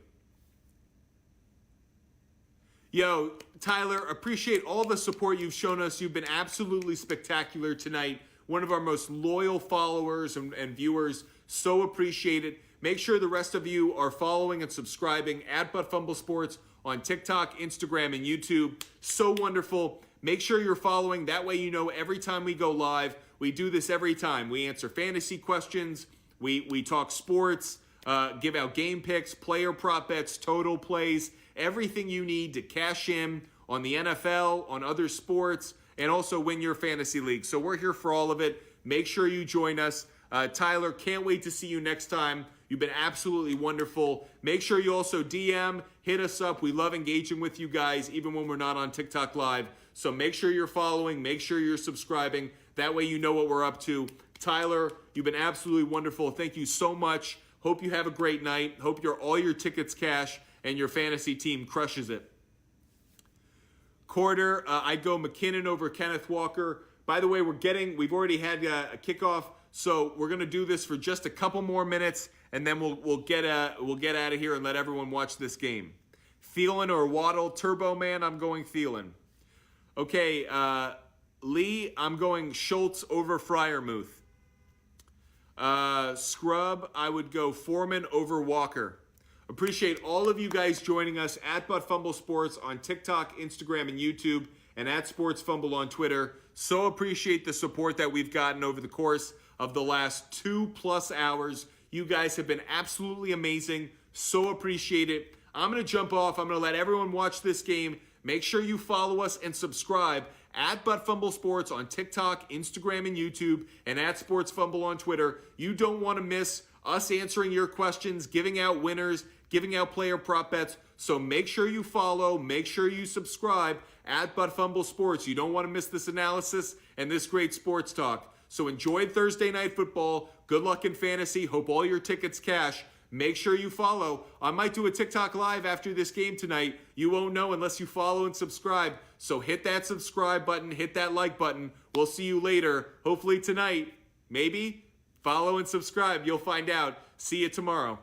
Yo, Tyler, appreciate all the support you've shown us. You've been absolutely spectacular tonight. One of our most loyal followers and viewers. So appreciate it. Make sure the rest of you are following and subscribing at Fumble Sports on TikTok, Instagram, and YouTube. So wonderful. Make sure you're following. That way you know every time we go live. We do this every time. We answer fantasy questions. We talk sports, give out game picks, player prop bets, total plays, everything you need to cash in on the NFL, on other sports, and also win your fantasy league. So we're here for all of it. Make sure you join us. Tyler, can't wait to see you next time. You've been absolutely wonderful. Make sure you also DM, hit us up. We love engaging with you guys, even when we're not on TikTok Live. So make sure you're following. Make sure you're subscribing. That way you know what we're up to. Tyler, you've been absolutely wonderful. Thank you so much. Hope you have a great night. Hope all your tickets cash and your fantasy team crushes it. Quarter, I'd go McKinnon over Kenneth Walker. By the way, we've already had a kickoff, so we're gonna do this for just a couple more minutes, and then we'll get out of here and let everyone watch this game. Thielen or Waddle, Turbo Man, I'm going Thielen. Okay, Lee, I'm going Schultz over Freiermuth. Scrub, I would go Foreman over Walker. Appreciate all of you guys joining us at Fumble Sports on TikTok, Instagram, and YouTube, and at Sports Fumble on Twitter. So appreciate the support that we've gotten over the course of the last 2+ hours. You guys have been absolutely amazing. So appreciate it. I'm going to jump off. I'm going to let everyone watch this game. Make sure you follow us and subscribe at Fumble Sports on TikTok, Instagram, and YouTube, and at Sports Fumble on Twitter. You don't want to miss us answering your questions, giving out winners, giving out player prop bets. So make sure you follow, make sure you subscribe at Fumble Sports. You don't want to miss this analysis and this great sports talk. So enjoy Thursday Night Football. Good luck in fantasy. Hope all your tickets cash. Make sure you follow. I might do a TikTok Live after this game tonight. You won't know unless you follow and subscribe. So hit that subscribe button, hit that like button. We'll see you later. Hopefully tonight. Maybe. Follow and subscribe. You'll find out. See you tomorrow.